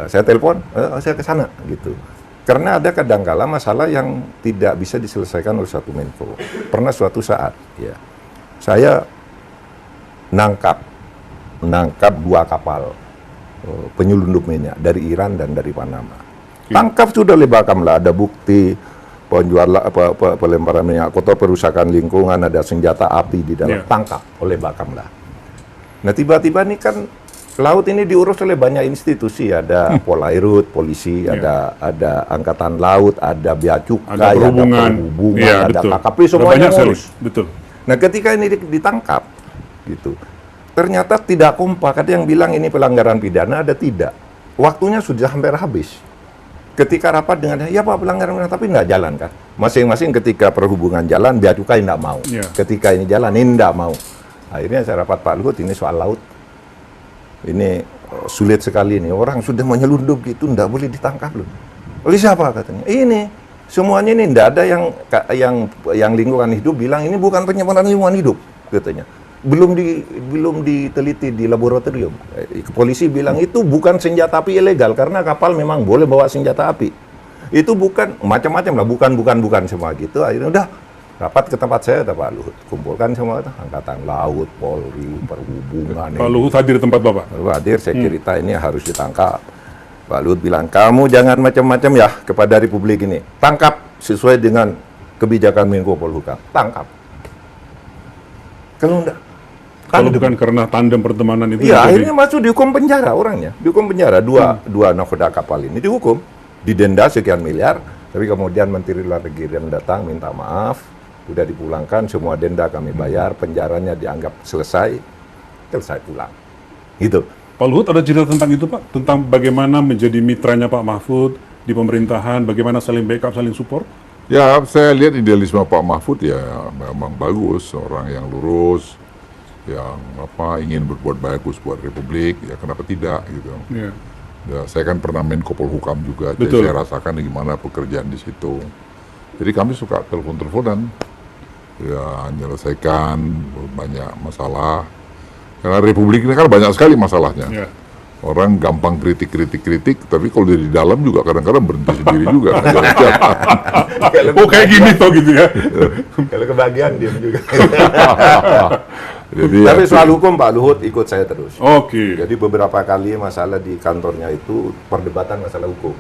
Saya telepon, saya ke sana gitu. Karena ada kadang-kala masalah yang tidak bisa diselesaikan oleh satu Menko. Pernah suatu saat, ya, saya nangkap 2 kapal penyelundup minyak dari Iran dan dari Panama. Tangkap sudah oleh Bakamla, ada bukti penjualan pelemparan minyak kotor, perusakan lingkungan, ada senjata api di dalam, tangkap oleh Bakamla. Nah tiba-tiba nih kan laut ini diurus oleh banyak institusi, ada Polairut, polisi, ada angkatan laut, ada bea cukai,
Ada perhubungan, iya,
ada
betul.
KKP,
Ada
semuanya
banyak sekali.
ngurus.
Betul.
Nah ketika ini ditangkap, gitu, ternyata tidak kompak. Ada yang bilang ini pelanggaran pidana, ada tidak. Waktunya sudah hampir habis. Ketika rapat dengan, ya Pak pelanggaran pidana, tapi tidak jalan kan. Masing-masing ketika perhubungan jalan, bea cukai tidak mau.
Iya.
Ketika ini jalan, ini tidak mau. Akhirnya saya rapat Pak Luhut, ini soal laut. Ini sulit sekali ini. Orang sudah menyelundup gitu, tidak boleh ditangkap loh. Oleh siapa katanya? Ini. Semuanya ini tidak ada yang lingkungan hidup bilang ini bukan pencemaran lingkungan hidup katanya. Belum diteliti di laboratorium. Polisi bilang itu bukan senjata api ilegal karena kapal memang boleh bawa senjata api. Itu bukan macam-macam lah, bukan semua gitu. Akhirnya udah rapat ke tempat saya, ada Pak Luhut. Kumpulkan semua angkatan laut, Polri, perhubungan.
Pak Luhut hadir di tempat Bapak.
Lalu hadir, saya cerita ini harus ditangkap. Pak Luhut bilang, kamu jangan macam-macam ya kepada Republik ini. Tangkap sesuai dengan kebijakan Menko Polhukam. Tangkap. Kalau enggak,
Kalau bukan karena tandem pertemanan itu.
iya,
jadi-
akhirnya masuk dihukum penjara orangnya. Dihukum penjara, dua nakoda kapal ini dihukum. Didenda sekian miliar, tapi kemudian Menteri Luar Negeri yang datang minta maaf, sudah dipulangkan, semua denda kami bayar, penjaranya dianggap selesai pulang. Gitu.
Pak Luhut ada cerita tentang itu Pak? Tentang bagaimana menjadi mitranya Pak Mahfud di pemerintahan, bagaimana saling backup, saling support?
Ya, saya lihat idealisme Pak Mahfud ya memang bagus, orang yang lurus, yang ingin berbuat bagus buat Republik, ya kenapa tidak gitu.
Iya.
Ya, saya kan pernah Menko Polhukam juga, jadi
Betul.
saya rasakan gimana pekerjaan di situ. Jadi kami suka telepon-teleponan, ya menyelesaikan banyak masalah. Karena Republik ini kan banyak sekali masalahnya.
Iya.
Orang gampang kritik, tapi kalau di dalam juga kadang-kadang berhenti sendiri juga.
Oh kayak gini toh gitu ya.
Kalau kebahagiaan diam juga.
Jadi
Tapi
ya,
soal hukum Pak Luhut ikut saya terus.
Oke.
Jadi beberapa kali masalah di kantornya itu perdebatan masalah hukum.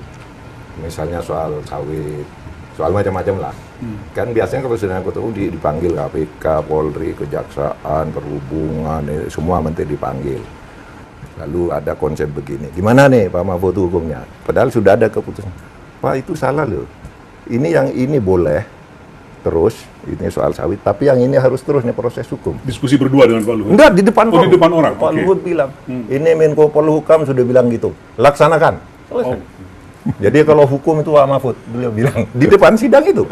Misalnya soal sawit, soal macam-macam lah. Kan biasanya kalau sudah ketemu dipanggil KPK, Polri, Kejaksaan, Perhubungan, semua menteri dipanggil. Lalu ada konsep begini, gimana nih Pak Mahfud hukumnya? Padahal sudah ada keputusan. Pak itu salah loh. Ini yang ini boleh terus, ini soal sawit, tapi yang ini harus terus nih proses hukum.
Diskusi berdua dengan Pak Luhut.
Enggak, di depan
Oh, di depan orang,
Pak
oke.
Luhut bilang, ini Menko Polhukam sudah bilang gitu, laksanakan. Selesai.
Oh.
Jadi kalau hukum itu Pak Mahfud, beliau bilang, di depan sidang itu.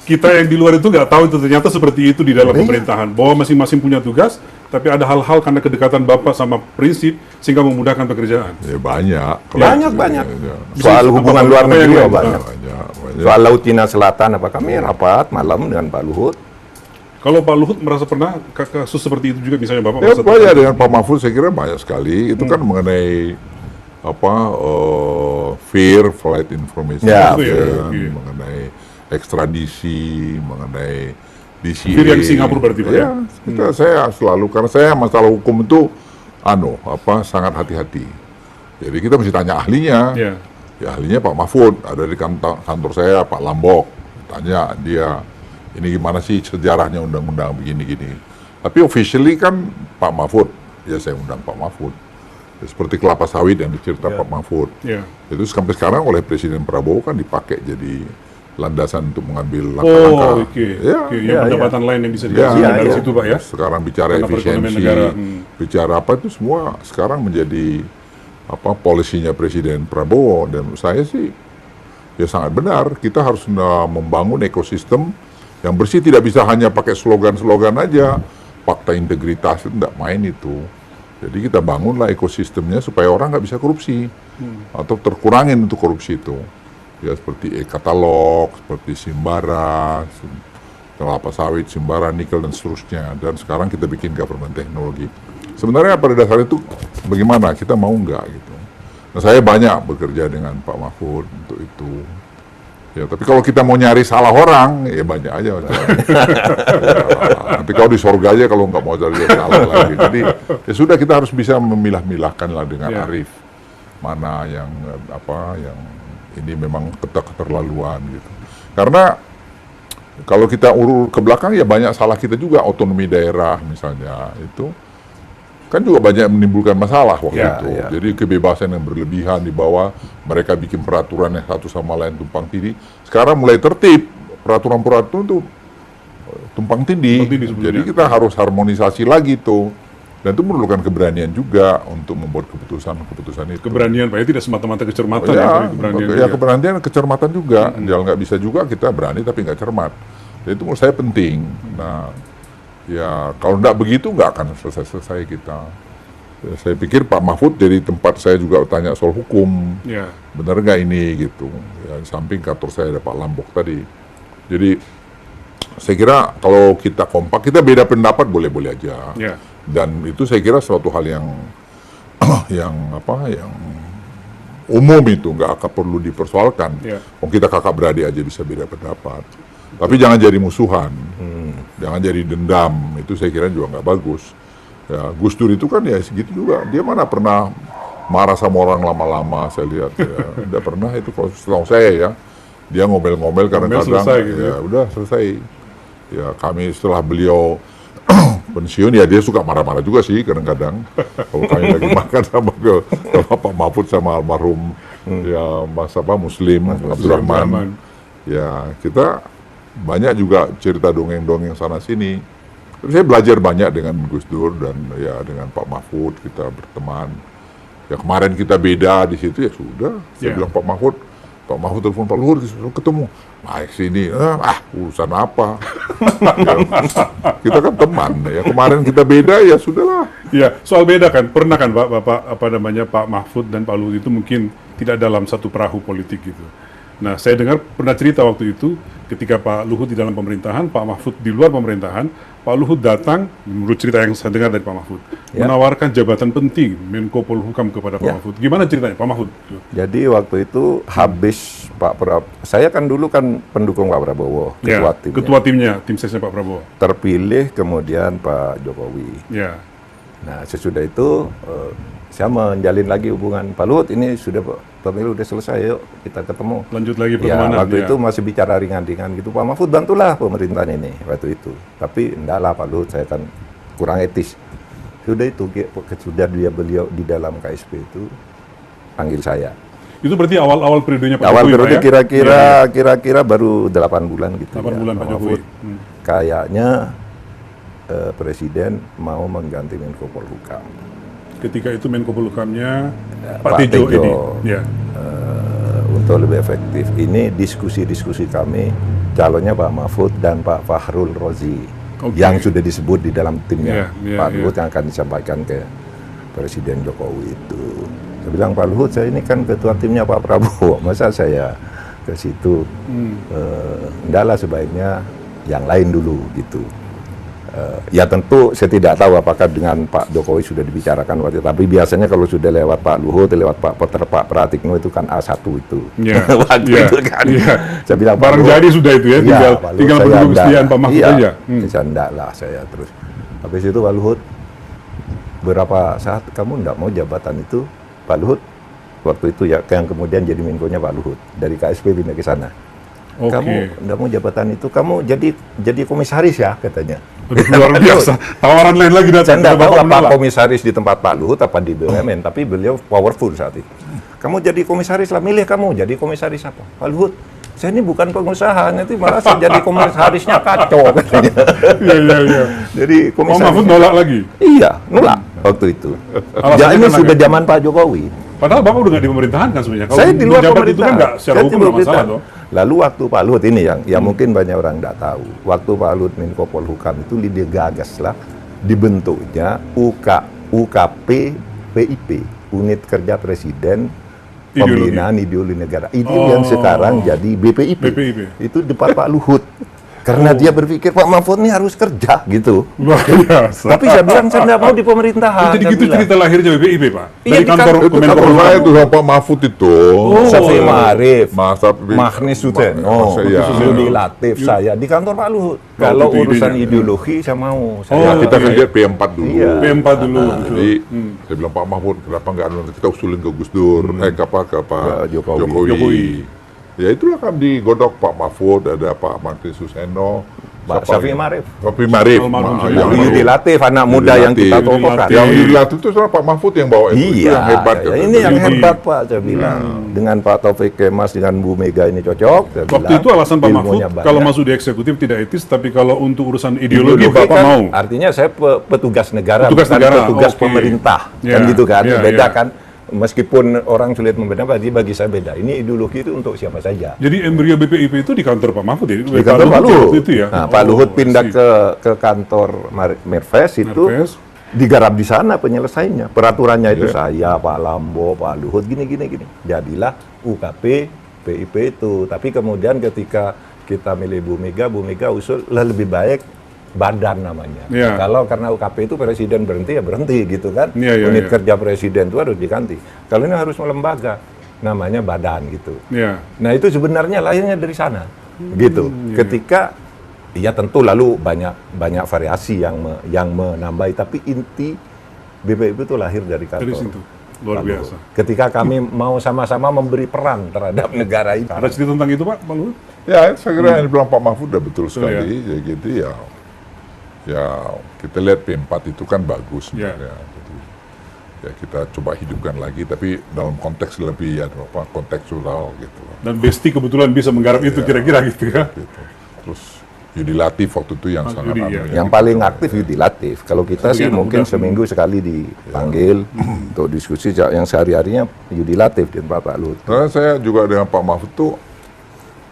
kita yang di luar itu nggak tahu itu ternyata seperti itu di dalam pemerintahan, bahwa masing-masing punya tugas, tapi ada hal-hal karena kedekatan Bapak sama prinsip sehingga memudahkan pekerjaan.
Ya banyak.
Banyak.
Ya.
Soal hubungan luar negeri
yang
banyak.
Banyak.
Soal Laut Cina Selatan apa kami rapat malam dengan Pak Luhut.
Kalau Pak Luhut merasa pernah kasus seperti itu juga, misalnya Bapak
Ya
merasa
banyak dengan Pak Mahfud saya kira banyak sekali. Itu kan mengenai fair flight information,
Ya,
mengenai ekstradisi, mengenai DCA.
Fair yang Singapura berarti Pak,
ya? Saya selalu, karena saya masalah hukum itu sangat hati-hati. Jadi kita mesti tanya ahlinya.
Ya.
Ya ahlinya Pak Mahfud, ada di kantor saya Pak Lambok. Tanya dia, ini gimana sih sejarahnya undang-undang begini-gini. Tapi officially kan Pak Mahfud, ya saya undang Pak Mahfud. Ya, seperti kelapa sawit yang dicerita Pak Mahfud.
Ya.
Itu sampai sekarang oleh Presiden Prabowo kan dipakai jadi landasan untuk mengambil langkah-langkah.
Oh, oke. Yang pendapatan lain yang bisa
Ya,
dihasilkan dari situ Pak ya.
Sekarang bicara
Karena perekonomian
efisiensi,
negara.
bicara apa itu semua sekarang menjadi polisinya Presiden Prabowo, dan menurut saya sih ya sangat benar. Kita harus membangun ekosistem yang bersih, tidak bisa hanya pakai slogan-slogan aja. Fakta integritas itu tidak main itu. Jadi kita bangunlah ekosistemnya supaya orang nggak bisa korupsi atau terkurangin untuk korupsi itu. Ya seperti e-katalog, seperti Simbara, kelapa sawit, Simbara, nikel dan seterusnya. Dan sekarang kita bikin government teknologi. Sebenarnya pada dasar itu bagaimana kita mau nggak gitu. Nah saya banyak bekerja dengan Pak Mahfud untuk itu. Ya, tapi kalau kita mau nyari salah orang, ya banyak aja. Nanti kalau di sorga aja kalau nggak mau cari salah lagi. Jadi ya sudah, kita harus bisa memilah-milahkan lah dengan arif. Mana yang yang ini memang keterlaluan gitu. Karena kalau kita urut ke belakang ya banyak salah kita juga, otonomi daerah misalnya itu kan juga banyak menimbulkan masalah waktu itu.
Ya.
Jadi kebebasan yang berlebihan di bawah, mereka bikin peraturan yang satu sama lain tumpang tindih. Sekarang mulai tertib, peraturan-peraturan itu tumpang tindih. Jadi kita harus harmonisasi lagi tuh. Dan itu memerlukan keberanian juga untuk membuat keputusan-keputusan itu.
Keberanian Pak ya, tidak semata-mata kecermatan
keberanian, kecermatan juga. Jangan nggak bisa juga kita berani tapi nggak cermat. Jadi itu menurut saya penting. Nah, ya kalau nggak begitu nggak akan selesai kita. Ya, saya pikir Pak Mahfud jadi tempat saya juga tanya soal hukum.
Ya.
Benar nggak ini gitu. Ya, di samping kantor saya ada Pak Lambok tadi. Jadi saya kira kalau kita kompak, kita beda pendapat boleh-boleh aja.
Ya.
Dan itu saya kira suatu hal yang yang umum, itu nggak akan perlu dipersoalkan.
Ya.
Kita kakak beradik aja bisa beda pendapat. Tapi jangan jadi musuhan, jangan jadi dendam. Itu saya kira juga nggak bagus. Ya, Gus Dur itu kan ya segitu juga. Dia mana pernah marah sama orang lama-lama, saya lihat. Ya. Tidak pernah itu, kalau setahu saya ya. Dia ngomel-ngomel kadang-kadang.
Gitu.
Ya udah selesai. Ya kami setelah beliau pensiun ya dia suka marah-marah juga sih kadang-kadang. Kalau kami lagi makan sama Pak Mahfud sama almarhum ya Mas Muslim Abdurrahman. Ya kita banyak juga cerita dongeng-dongeng sana sini. Tapi saya belajar banyak dengan Gus Dur dan ya dengan Pak Mahfud, kita berteman. Ya kemarin kita beda di situ ya sudah. Saya bilang Pak Mahfud telepon Pak Luhut, ketemu. Naik sini, urusan apa? Ya, kita kan teman ya. Kemarin kita beda ya sudahlah.
Ya, soal beda kan, pernah kan Pak Mahfud dan Pak Luhut itu mungkin tidak dalam satu perahu politik gitu. Nah, saya dengar pernah cerita waktu itu ketika Pak Luhut di dalam pemerintahan, Pak Mahfud di luar pemerintahan, Pak Luhut datang, menurut cerita yang saya dengar dari Pak Mahfud, menawarkan jabatan penting Menko Polhukam kepada Pak Mahfud. Gimana ceritanya Pak Mahfud?
Jadi waktu itu habis Pak Prabowo, saya kan dulu kan pendukung Pak Prabowo,
ketua timnya, tim sesnya Pak Prabowo.
Terpilih kemudian Pak Jokowi.
Ya.
Nah sesudah itu saya menjalin lagi hubungan Pak Luhut, ini sudah pemilu udah selesai, yuk kita ketemu.
Lanjut lagi
ya,
pertemanan.
waktu itu masih bicara ringan-ringan gitu, Pak Mahfud bantulah pemerintahan ini waktu itu. Tapi enggak lah Pak Luhut, saya kan kurang etis. Sudah itu, sudah beliau di dalam KSP itu panggil saya.
Itu berarti awal-awal periodenya Pak
Jokowi. Awal periode
ya?
kira-kira baru 8 bulan gitu.
8 bulan Pak Jokowi.
Kayaknya Presiden mau mengganti Menko Polhukam.
Ketika itu Menko Polhukamnya Pak Tejo ini. Ya.
Untuk lebih efektif. Ini diskusi-diskusi kami calonnya Pak Mahfud dan Pak Fahrul Razi yang sudah disebut di dalam timnya Pak Luhut yang akan disampaikan ke Presiden Jokowi itu. Saya bilang, Pak Luhut, saya ini kan ketua timnya Pak Prabowo, masa saya ke situ? Enggak lah, sebaiknya yang lain dulu gitu. Ya tentu saya tidak tahu apakah dengan Pak Jokowi sudah dibicarakan waktu itu, tapi biasanya kalau sudah lewat Pak Luhut, lewat Pak Pratikno itu kan A1 itu. Waktu itu kan. Saya bilang,
barang jadi sudah itu ya, tinggal menunggu kesediaan Pak Mahfud aja.
Saya enggak lah, saya terus. Habis itu Pak Luhut, beberapa saat, kamu enggak mau jabatan itu, Pak Luhut, waktu itu ya, yang kemudian jadi Menko-nya Pak Luhut, dari KSP pindah ke sana. Kamu enggak mau jabatan itu, kamu jadi komisaris ya, katanya.
Luar biasa. Tawaran lain lagi datang.
Saya enggak tahu apa komisaris di tempat Pak Luhut, apa di BUMN, tapi beliau powerful saat itu. Kamu jadi komisaris lah, milih kamu jadi komisaris apa? Pak Luhut, saya ini bukan pengusaha, nanti malah saya jadi komisarisnya kacau, katanya.
Iya.
Jadi komisaris.
Pak Mahfud nolak lagi?
Iya, nolak waktu itu. Ya ini sudah zaman Pak Jokowi.
Padahal Bapak udah nggak di pemerintahan kan sebenarnya.
Saya di luar pemerintahan.
Itu kan nggak secara hukum nggak masalah toh.
Lalu waktu Pak Luhut ini yang mungkin banyak orang nggak tahu. Waktu Pak Luhut Menko Polhukam itu digagas lah dibentuknya UKP PIP, Unit Kerja Presiden Pembinaan Ideologi Negara. Itu yang sekarang jadi BPIP. Itu depan Pak Luhut. Karena dia berpikir Pak Mahfud ini harus kerja gitu.
Luar biasa.
Tapi saya bilang saya tidak mau di pemerintahan.
Jadi gitu cerita lahirnya BPIP, Pak?
Iya,
dari kantor
Kemenpora saya itu sama Pak Mahfud itu.
Safi Marif,
Masa
Magnis Suteno, Yudi Latif, saya di kantor Pak Luhut. Kalau urusan ideologi saya mau.
Kita kerja P4 dulu.
P4 dulu.
Jadi saya bilang, Pak Mahfud, kenapa nggak kita usulin ke Gus Dur, ke Pak Jokowi. Ya itulah kan digodok Pak Mahfud, ada Pak Magnis Suseno,
Pak Safi Marif,
yang
Yudi Latif, anak muda yang kita tokohkan.
Yang Yudi Latif itu soal Pak Mahfud yang bawa itu yang hebat.
Ini yang hebat Pak, saya bilang. Dengan Pak Taufik Kemas, dengan Bu Mega ini cocok.
Waktu itu alasan Pak Mahfud kalau masuk di eksekutif tidak etis, tapi kalau untuk urusan ideologi Bapak mau.
Artinya saya petugas negara,
petugas
pemerintah, kan gitu kan, beda kan. Meskipun orang sulit membedakan, bagi saya beda. Ini ideologi itu untuk siapa saja.
Jadi embrio BPIP itu di kantor Pak Mahfud ya?
Di kantor Pak Luhut.
Itu ya?
Nah, Pak Luhut pindah ke kantor Merves itu digarap di sana penyelesaiannya. Peraturannya itu saya, Pak Lambo, Pak Luhut, gini. Jadilah UKP, PIP itu. Tapi kemudian ketika kita milih Bu Mega usul lebih baik badan namanya. Kalau karena UKP itu presiden berhenti ya berhenti gitu kan. Unit kerja presiden itu harus diganti. Kalau ini harus melembaga, namanya badan gitu. Nah itu sebenarnya lahirnya dari sana, gitu. Ketika ya tentu lalu banyak variasi yang menambahi, tapi inti BPIP itu lahir dari kantor.
Dari situ. Luar biasa.
Ketika kami mau sama-sama memberi peran terhadap negara ini.
Ada cerita tentang itu Pak Luhut?
Ya saya kira yang dibilang Pak Mahfud udah betul sekali. Ya gitu ya. Ya kita lihat P4 itu kan bagus sebenarnya. Jadi, ya kita coba hidupkan lagi, tapi dalam konteks lebih kontekstual gitu.
Dan Besti kebetulan bisa menggarap itu kira-kira gitu ya.
Gitu. Terus Yudi Latif waktu itu yang sangat
yang paling aktif Yudi Latif. Kalau kita sih mungkin seminggu sekali dipanggil untuk diskusi, yang sehari-harinya Yudi Latif dan Pak Luhut.
Karena saya juga dengan Pak Mahfud tuh,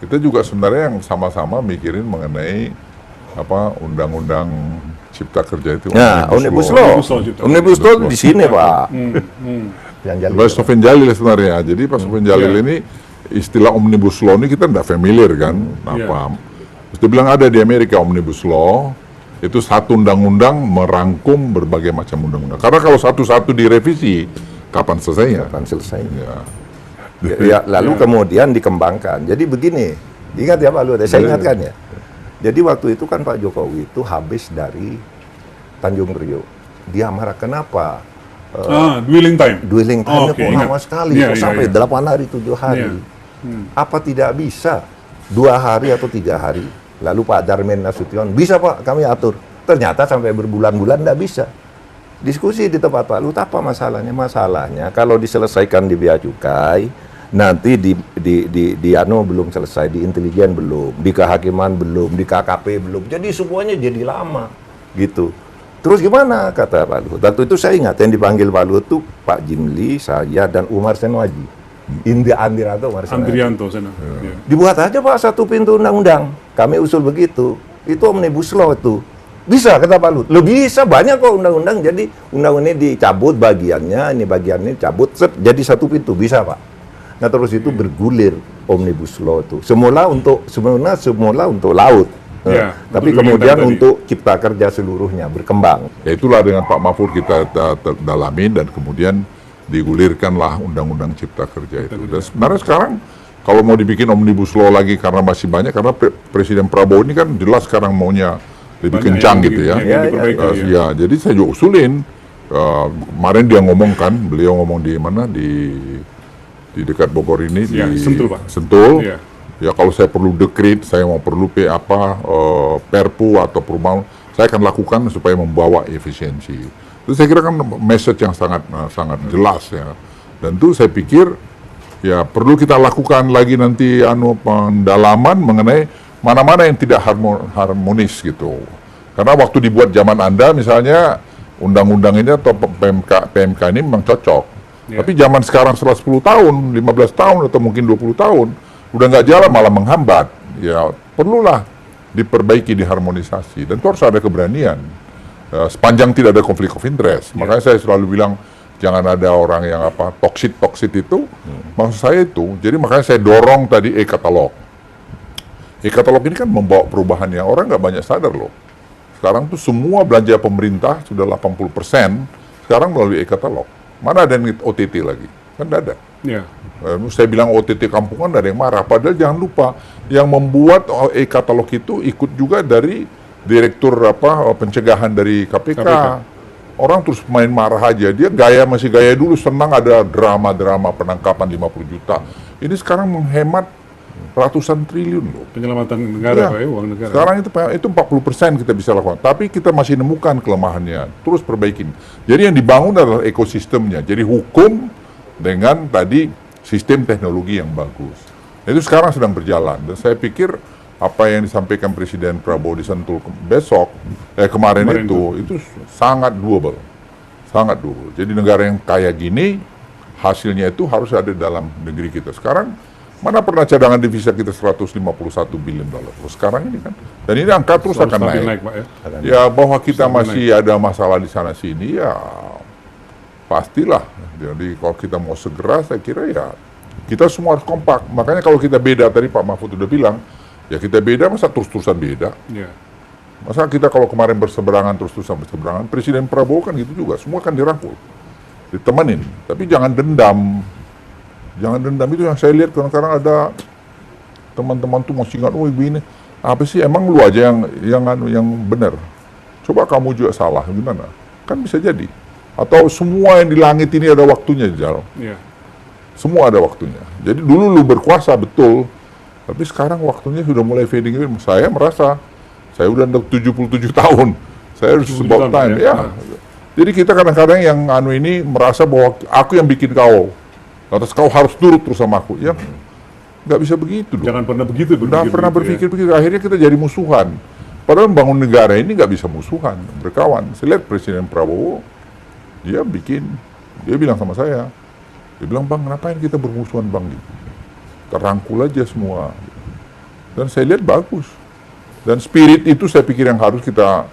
kita juga sebenarnya yang sama-sama mikirin mengenai undang-undang Cipta Kerja itu.
Ya, Omnibus Law di sini Pak.
Pak Sofian Jalil sebenarnya. Jadi Pak Sofian Jalil ini istilah Omnibus Law ini kita tidak familiar kan. Terus dia bilang ada di Amerika Omnibus Law, itu satu undang-undang merangkum berbagai macam undang-undang. Karena kalau satu-satu direvisi, kapan selesainya?
Lalu kemudian dikembangkan. Jadi begini, ingat ya Pak Luhut, saya ingatkan ya. Jadi waktu itu kan Pak Jokowi itu habis dari Tanjung Priok. Dia marah, kenapa?
Dwelling time
Kok lama sekali, sampai 8 hari, 7 hari. Apa tidak bisa 2 hari atau 3 hari? Lalu Pak Darmin Nasution, bisa Pak, kami atur. Ternyata sampai berbulan-bulan tidak bisa. Diskusi di tempat Pak Luhut, apa masalahnya? Masalahnya kalau diselesaikan di Bea Cukai, nanti di belum selesai, di intelijen belum, di kehakiman belum, di KKP belum. Jadi semuanya jadi lama, gitu. Terus gimana, kata Pak Luhut. Waktu itu saya ingat yang dipanggil Pak Luhut itu Pak Jimli, saya, dan Umar Senwaji. India Andirianto,
Andrianto sana. Ya.
dibuat aja Pak satu pintu undang-undang. Kami usul begitu. Itu omnibus law itu. Bisa kata Pak Luhut. Lo bisa banyak kok undang-undang. Jadi undang ini dicabut bagiannya, ini bagiannya dicabut, jadi satu pintu bisa Pak. Nah terus itu bergulir omnibus law itu. Semula untuk laut.
Ya,
Tapi
untuk
kemudian
tadi.
untuk cipta kerja seluruhnya berkembang.
Ya itulah dengan Pak Mahfud kita dalamin dan kemudian digulirkanlah Undang-Undang Cipta Kerja itu. Dan sebenarnya sekarang kalau mau dibikin omnibus law lagi karena masih banyak, karena Presiden Prabowo ini kan jelas sekarang maunya lebih
Banyak
kencang
yang
gitu ya.
yang diperbaiki, ya.
Ya, jadi saya juga usulin. Kemarin dia ngomong kan, beliau ngomong di mana di dekat Bogor ini
Ya,
di
Sentul, Pak.
Sentul.
Ya.
Ya kalau saya perlu dekret, saya mau perlu perpu atau perubahan, saya akan lakukan supaya membawa efisiensi. Itu saya kira kan message yang sangat jelas ya. Dan itu saya pikir ya perlu kita lakukan lagi nanti pendalaman mengenai mana-mana yang tidak harmonis gitu. Karena waktu dibuat zaman Anda misalnya undang-undang ini atau PMK ini memang cocok.
Ya.
Tapi zaman sekarang setelah 10 tahun, 15 tahun atau mungkin 20 tahun udah nggak jalan malah menghambat. Ya perlulah diperbaiki, diharmonisasi, dan itu harus ada keberanian. Sepanjang tidak ada konflik of interest. Makanya saya selalu bilang jangan ada orang yang toxic itu. Maksud saya itu, jadi makanya saya dorong tadi e-katalog. E-katalog ini kan membawa perubahan yang orang nggak banyak sadar loh. Sekarang tuh semua belanja pemerintah sudah 80% sekarang melalui e-katalog. Mana ada yang OTT lagi? Kan tidak ada.
Ya.
Saya bilang OTT kampungan ada yang marah. Padahal jangan lupa yang membuat e-katalog itu ikut juga dari direktur pencegahan dari KPK. Orang terus main marah aja. Dia masih gaya dulu, senang ada drama-drama penangkapan 50 juta. Ini sekarang menghemat ratusan triliun loh.
Penyelamatan negara,
Ya.
Pak, ya, uang negara.
Sekarang itu 40% kita bisa lakukan. Tapi kita masih nemukan kelemahannya. Terus perbaikin. Jadi yang dibangun adalah ekosistemnya. Jadi hukum dengan tadi sistem teknologi yang bagus. Itu sekarang sedang berjalan. Dan saya pikir apa yang disampaikan Presiden Prabowo di Sentul kemarin itu sangat doable. Sangat doable. Jadi negara yang kaya gini, hasilnya itu harus ada dalam negeri kita. Sekarang, mana pernah cadangan devisa kita 151 billion dolar. Sekarang ini kan. Dan ini angka terus akan naik.
Pak, ya.
Ya bahwa kita masih ada masalah di sana sini ya pastilah. Jadi kalau kita mau segera, saya kira ya kita semua harus kompak. Makanya kalau kita beda, tadi Pak Mahfud udah bilang, ya kita beda, masa terus-terusan beda.
Ya.
Masa kita kalau kemarin berseberangan terus-terusan berseberangan, Presiden Prabowo kan gitu juga, semua kan dirangkul, ditemenin. Tapi jangan dendam. Jangan dendam, itu yang saya lihat kadang-kadang ada teman-teman tuh masih ingat, oh begini, apa sih emang lu aja yang benar. Coba kamu juga salah, gimana? Kan bisa jadi. Atau semua yang di langit ini ada waktunya, Jal.
Ya.
Semua ada waktunya. Jadi dulu lu berkuasa betul, tapi sekarang waktunya sudah mulai fading in. Saya merasa saya udah 77 tahun. Saya harus
77
about
tahun,
time.
ya.
Ya. Jadi kita kadang-kadang yang ini merasa bahwa aku yang bikin kau. Lantas kau harus turut terus sama aku. Ya, nggak bisa begitu dong.
Jangan pernah begitu.
Nggak pernah berpikir begitu. Akhirnya kita jadi musuhan. Padahal membangun negara ini nggak bisa musuhan, berkawan. Saya lihat Presiden Prabowo, dia bilang sama saya, dia bilang, Bang, ngapain kita bermusuhan, Bang? Terangkul aja semua. Dan saya lihat bagus. Dan spirit itu saya pikir yang harus kita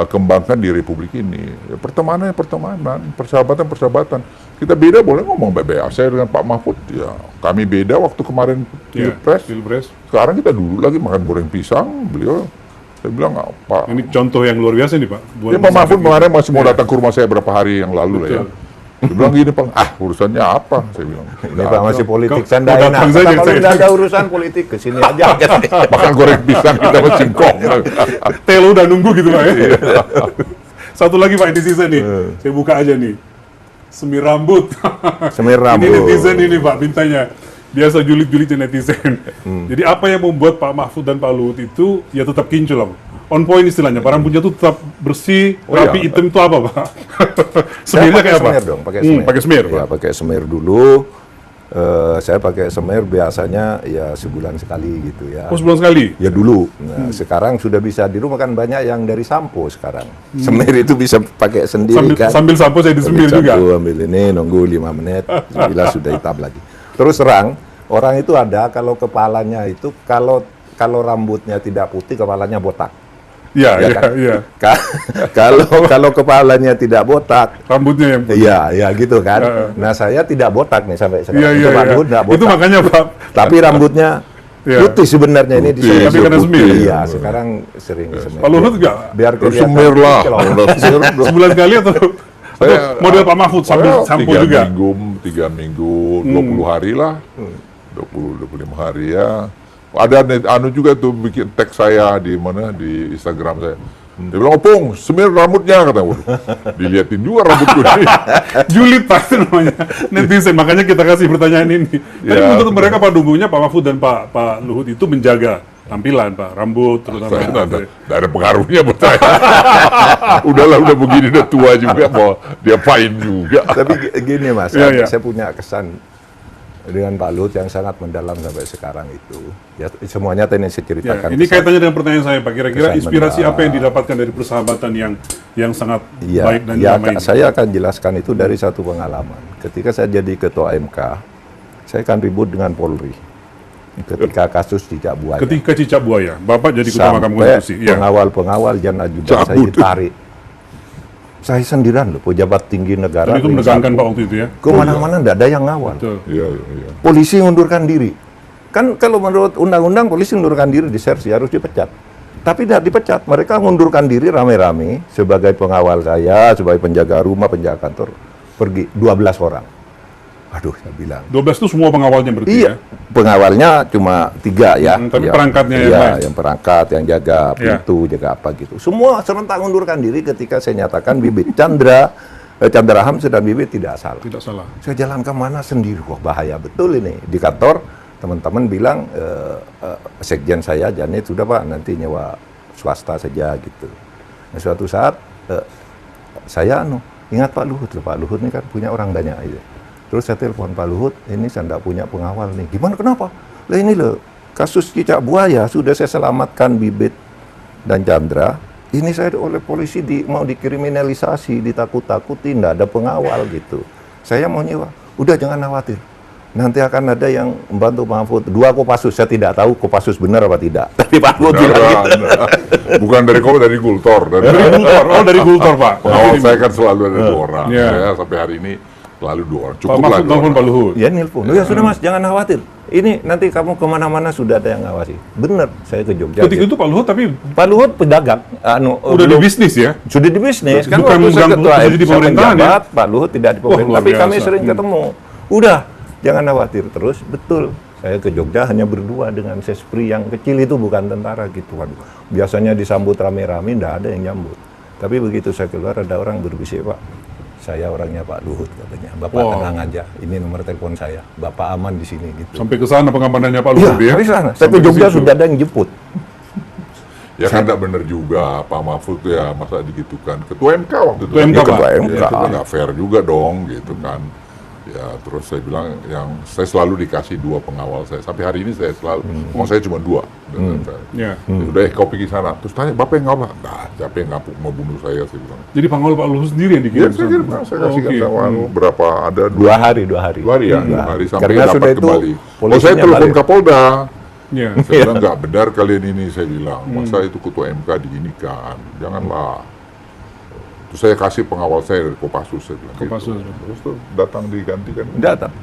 kembangkan di Republik ini. Ya, pertemanan, persahabatan. Kita beda boleh ngomong baik-baik. Saya dengan Pak Mahfud, ya kami beda waktu kemarin Pilpres. Sekarang kita dulu lagi makan goreng pisang, beliau, saya bilang, Pak.
Ini contoh yang luar biasa nih, Pak.
Ya, Pak Mahfud kemarin masih mau datang ke rumah saya berapa hari yang lalu lah ya. Dia bilang gini, Pak, urusannya apa? Saya bilang.
Ini Pak masih politik,
Kau
sandain.
datang saja,
Kalau
saya.
tidak ada urusan politik, kesini aja.
Makan goreng pisang kita sama singkong.
Telo udah nunggu gitu, Pak, ya. Satu lagi, Pak, netizen nih. Saya buka aja nih. Semir rambut.
Semir rambut.
Ini netizen ini, Pak, bintanya. Biasa julid-julidnya netizen. Jadi apa yang membuat Pak Mahfud dan Pak Luhut itu ya tetap kinclong, lah. On point istilahnya, barang punya itu tetap bersih, rapi, hitam itu apa, Pak? Semirnya kayak apa?
Semir dong, pakai semir.
Pakai semir,
Ya,
Pak.
pakai semir dulu. Saya pakai semir biasanya ya sebulan sekali gitu ya.
Oh, sebulan sekali?
Ya dulu. Nah, sekarang sudah bisa di rumah kan banyak yang dari sampo sekarang. Semir itu bisa pakai sendiri kan.
Sambil sampo saya disemir juga.
Sampo, ambil ini, nunggu 5 menit, bila sudah hitam lagi. Terus terang, orang itu ada kalau kepalanya itu kalau rambutnya tidak putih, kepalanya botak.
Iya,
Ya
iya,
kan?
iya.
Kalau kepalanya tidak botak,
Rambutnya yang putih.
iya gitu kan. Nah saya tidak botak nih sampai sekarang.
Iya, iya,
Itu Pak
iya.
Luhut tidak botak.
Itu makanya Pak.
Tapi rambutnya
Iya.
putih sebenarnya ini di
Putih,
sini.
tapi kena semir.
Iya, sekarang sering semir.
Pak Luhut nggak?
Biar
Terus
kelihatan
semir lah.
kalau
Sebulan kali atau model Pak Mahfud sambil sampo juga?
3 minggu, 20 hari lah. 25 hari ya. Ada anu juga tuh bikin tag saya di mana di Instagram saya. Dia bilang, "Opung, semir rambutnya," kata. Waduh, diliatin juga rambutku ini.
Julid pasti namanya netizen, makanya kita kasih pertanyaan ini. Tapi
Ya,
menurut mereka Pak Dunggunya, Pak Mahfud dan Pak Luhut itu menjaga tampilan, Pak, rambut terutama.
Saya nggak ada pengaruhnya buat saya. Udahlah, udah begini, udah tua juga, mau diapain juga.
Tapi gini Mas,
Iya, iya.
saya punya kesan dengan Pak Luhut yang sangat mendalam sampai sekarang itu. Ya semuanya tadi saya
Ya,
ceritakan.
ini kaitannya dengan pertanyaan saya, Pak. Kira-kira
Kesan
inspirasi
mendalam.
apa yang didapatkan dari persahabatan yang sangat
Iya,
baik dan
ya,
damai ini?
saya akan jelaskan itu dari satu pengalaman. Ketika saya jadi ketua MK, saya akan ribut dengan Polri. Ketika kasus Cicak Buaya.
Ketika Cicak Buaya, Bapak jadi ketua Mahkamah
Sampai
Konstitusi. Ya.
pengawal-pengawal dan ajudan saya
Cabut.
ditarik. Saya sendirian loh, pejabat tinggi negara.
Dan itu menegangkan Pak waktu itu ya.
Kemana-mana tidak ada yang ngawal.
Betul.
Iya, iya.
Polisi mengundurkan diri. Kan kalau menurut undang-undang polisi mengundurkan diri disersi harus dipecat. Tapi tidak dipecat. Mereka mengundurkan diri rame-rame sebagai pengawal saya, sebagai penjaga rumah, penjaga kantor. Pergi 12 orang. Aduh, saya bilang.
12 itu semua pengawalnya berarti
Iya,
ya.
pengawalnya cuma 3 ya.
Tapi
Ya,
perangkatnya yang
iya,
lain.
yang perangkat, yang jaga
Iya.
pintu, jaga apa gitu. Semua serentak mengundurkan diri ketika saya nyatakan Bibit Chandra Hamzah dan Bibit tidak salah.
Tidak salah.
Saya jalan kemana sendiri, kok bahaya betul ini. Di kantor, teman-teman bilang, sekjen saya, Janet, sudah Pak, nanti nyewa swasta saja gitu. Nah, suatu saat, saya ingat Pak Luhut, Pak Luhut ini kan punya orang banyak aja. Terus saya telepon Pak Luhut, ini saya tidak punya pengawal nih. Gimana, kenapa? Lah ini loh, kasus Cicak Buaya, sudah saya selamatkan Bibit dan Chandra. Ini saya oleh polisi mau dikriminalisasi, ditakut-takuti, tidak ada pengawal gitu. Saya mau nyewa, udah jangan khawatir. Nanti akan ada yang membantu Pak Mahfud. 2 Kopassus, saya tidak tahu Kopassus benar apa tidak. Tapi Pak Luhut bilang gitu.
Bukan dari Gultor.
Dari Gultor, dari Gultor Pak.
Pengawal saya kan selalu ada 2 orang.
Iya.
Ya, sampai hari ini selalu 2 orang.
Pak
Cukup lah
Mahfud
2
telepon
orang.
Pak Luhut.
Ya nelpon, ya sudah Mas, jangan khawatir. Ini nanti kamu kemana-mana sudah ada yang ngawasi. Bener, saya ke Jogja.
Ketika itu Pak Luhut tapi
Pak Luhut pedagang,
udah di bisnis ya.
sudah di bisnis. Kan
Bukan
waktu saya
mengganggu
ketua
posisi di
saya
pemerintahan,
menjabat, Pak Luhut tidak di pemerintahan.
luar
Tapi kami
biasa.
sering ketemu. Udah, jangan khawatir terus. Betul, saya ke Jogja hanya berdua dengan Sespri yang kecil itu, bukan tentara gitu. Waduh, biasanya disambut rame-rame, tidak ada yang nyambut. Tapi begitu saya keluar, ada orang berbisik, Pak, saya orangnya Pak Luhut katanya. Bapak
Wow.
tenang aja, ini nomor telepon saya. Bapak aman di sini gitu.
Sampai ke sana pengamanannya Pak
Iya,
Luhut ya.
dari sana. Saya
Sampai
ke Jogja
situ.
sudah ada yang jemput.
Ya kan tidak benar juga Pak Mahfud ya, masa digitukan. Ketua MK waktu itu.
Ketua MK,
Ya,
Pak.
Ya,
MK.
itu kan nggak fair juga dong gitu kan. Ya terus saya bilang saya selalu dikasih 2 pengawal saya. Sampai hari ini saya selalu, saya cuma 2.
Ya.
Udah kau pergi sana. Terus tanya, Bapak yang ngapa? Nah, siapa yang mau bunuh saya, saya bilang.
Jadi pengawal Pak Luhut sendiri yang
Ya,
dikirim.
saya kirim, saya kasih
Oke.
sama berapa, ada
2 hari.
2 hari ya, 2 hari sampai
Karena
dapat
sudah itu
kembali. Oh,
polisinya
saya telepon
balik.
Kapolda.
Ya.
Saya bilang nggak benar kalian ini, saya bilang. Masa itu ketua MK diginikan, janganlah. Terus saya kasih pengawal saya dari Kopassus, saya bilang.
Kopassus.
Gitu. Terus tuh datang digantikan.
Datang.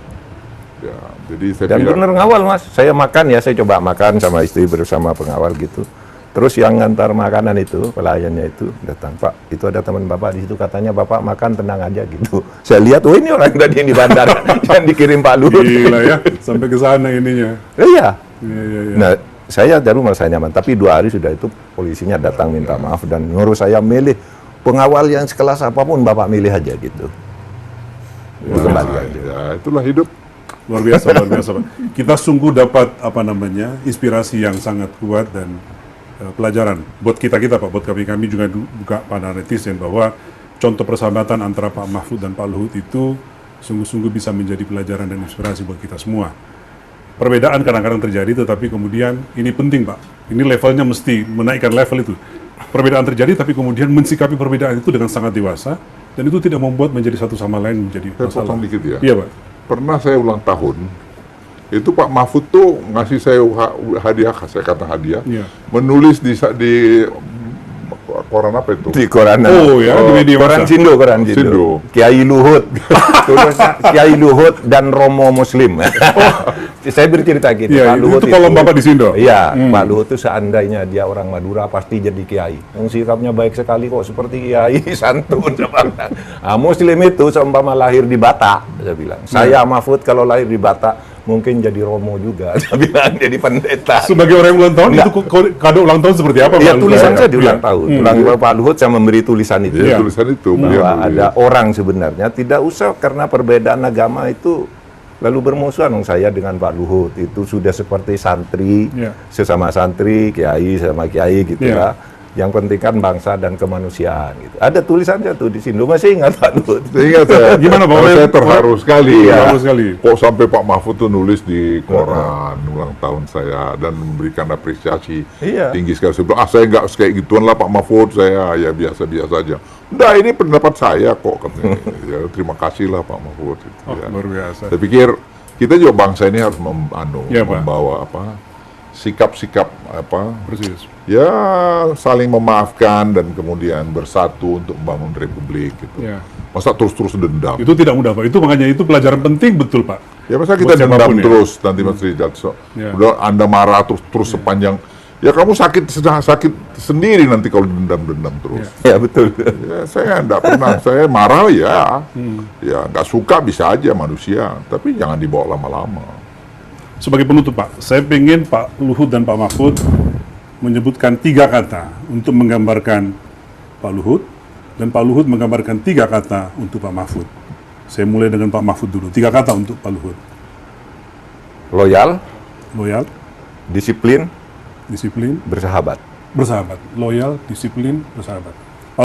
Ya, jadi saya
Dan
bilang,
bener ngawal Mas, saya makan ya, saya coba makan sama istri bersama pengawal gitu. Terus yang ngantar makanan itu, pelayannya itu datang, Pak, itu ada teman Bapak di situ, katanya Bapak makan tenang aja gitu. Saya lihat, oh ini orang tadi yang di bandara, yang dikirim Pak Luhut.
Gila ya, sampai ke sana ininya.
Iya.
Iya, iya, iya.
Nah, saya dari merasa nyaman, tapi 2 hari sudah itu polisinya datang minta maaf dan nyuruh saya milih pengawal yang sekelas apapun Bapak milih aja gitu. Kembali aja.
ya itulah hidup.
Luar biasa, luar biasa, Pak. Kita sungguh dapat inspirasi yang sangat kuat dan pelajaran buat kita Pak, buat kami juga buka pada netizen bahwa contoh persahabatan antara Pak Mahfud dan Pak Luhut itu sungguh-sungguh bisa menjadi pelajaran dan inspirasi buat kita semua. Perbedaan kadang-kadang terjadi, tetapi kemudian ini penting Pak. Ini levelnya mesti menaikkan level itu. Perbedaan terjadi, tapi kemudian mensikapi perbedaan itu dengan sangat dewasa dan itu tidak membuat menjadi satu sama lain menjadi
Saya
masalah.
potong dikit ya.
Iya Pak.
Pernah saya ulang tahun Itu Pak Mahfud tuh ngasih saya hadiah, saya kata hadiah,
Iya.
menulis di koran apa itu?
Di koran.
Oh ya, di media
Koran
massa.
Sindo, koran Sindo.
Sindo.
Kiai Luhut. Tulisnya Kiai Luhut dan Romo Muslim. Saya bercerita gitu.
Iya, itu kolom Bapak di Sindo?
Iya, Pak Luhut itu seandainya dia orang Madura pasti jadi kiai. Yang sikapnya baik sekali kok, seperti kiai, santun. Muslim itu seumpama lahir di Batak, saya bilang. Saya Mahfud kalau lahir di Batak mungkin jadi Romo juga, saya bilang, jadi pendeta.
Sebagai orang yang ulang tahun,
Enggak.
itu kado ulang tahun seperti apa?
Ya
Pak?
tulisan
Iya.
saya di ulang tahun. Ulang tahun Pak Luhut saya memberi tulisan itu.
Ya,
Iya.
tulisan itu. beliau
Bahwa
nulis.
ada orang sebenarnya tidak usah karena perbedaan agama itu lalu bermusuhan. Saya dengan Pak Luhut itu sudah seperti santri,
Iya.
sesama santri, kiai sama kiai gitu
Iya.
lah. Yang penting kan bangsa dan kemanusiaan gitu. Ada tulisannya tuh di Sindo, masih ingat Pak Luhut?
Sehingga saya,
Gimana, Pak?
saya terharu sekali
Iya.
ya.
Terharu sekali.
Kok sampai Pak Mahfud tuh nulis di koran ulang tahun saya dan memberikan apresiasi
Iya.
tinggi sekali. Saya bilang, saya nggak kayak gituan lah Pak Mahfud, saya ya biasa-biasa aja. Udah, ini pendapat saya kok katanya. Ya, terima kasih lah Pak Mahfud. Gitu,
Oh,
ya.
luar biasa.
Saya pikir kita juga bangsa ini harus
Iya, Pak.
membawa sikap-sikap
Persis.
ya saling memaafkan dan kemudian bersatu untuk membangun republik gitu.
Ya.
Masa terus-terus dendam?
Itu tidak mudah, Pak. Itu makanya itu pelajaran penting betul, Pak.
Ya masa
Buat
kita dendam
siapapun ya.
terus nanti Mas Rizal.
Ya.
Udah Anda marah terus sepanjang. Ya kamu sakit sendiri nanti kalau dendam terus.
Ya betul.
Ya, saya enggak pernah. Saya marah ya. Ya nggak suka bisa aja manusia, tapi jangan dibawa lama-lama.
Sebagai penutup, Pak, saya ingin Pak Luhut dan Pak Mahfud menyebutkan 3 kata untuk menggambarkan Pak Luhut, dan Pak Luhut menggambarkan 3 kata untuk Pak Mahfud. Saya mulai dengan Pak Mahfud dulu. 3 kata untuk Pak Luhut.
Loyal,
Loyal,
disiplin,
disiplin,
bersahabat.
bersahabat. Loyal, disiplin, bersahabat.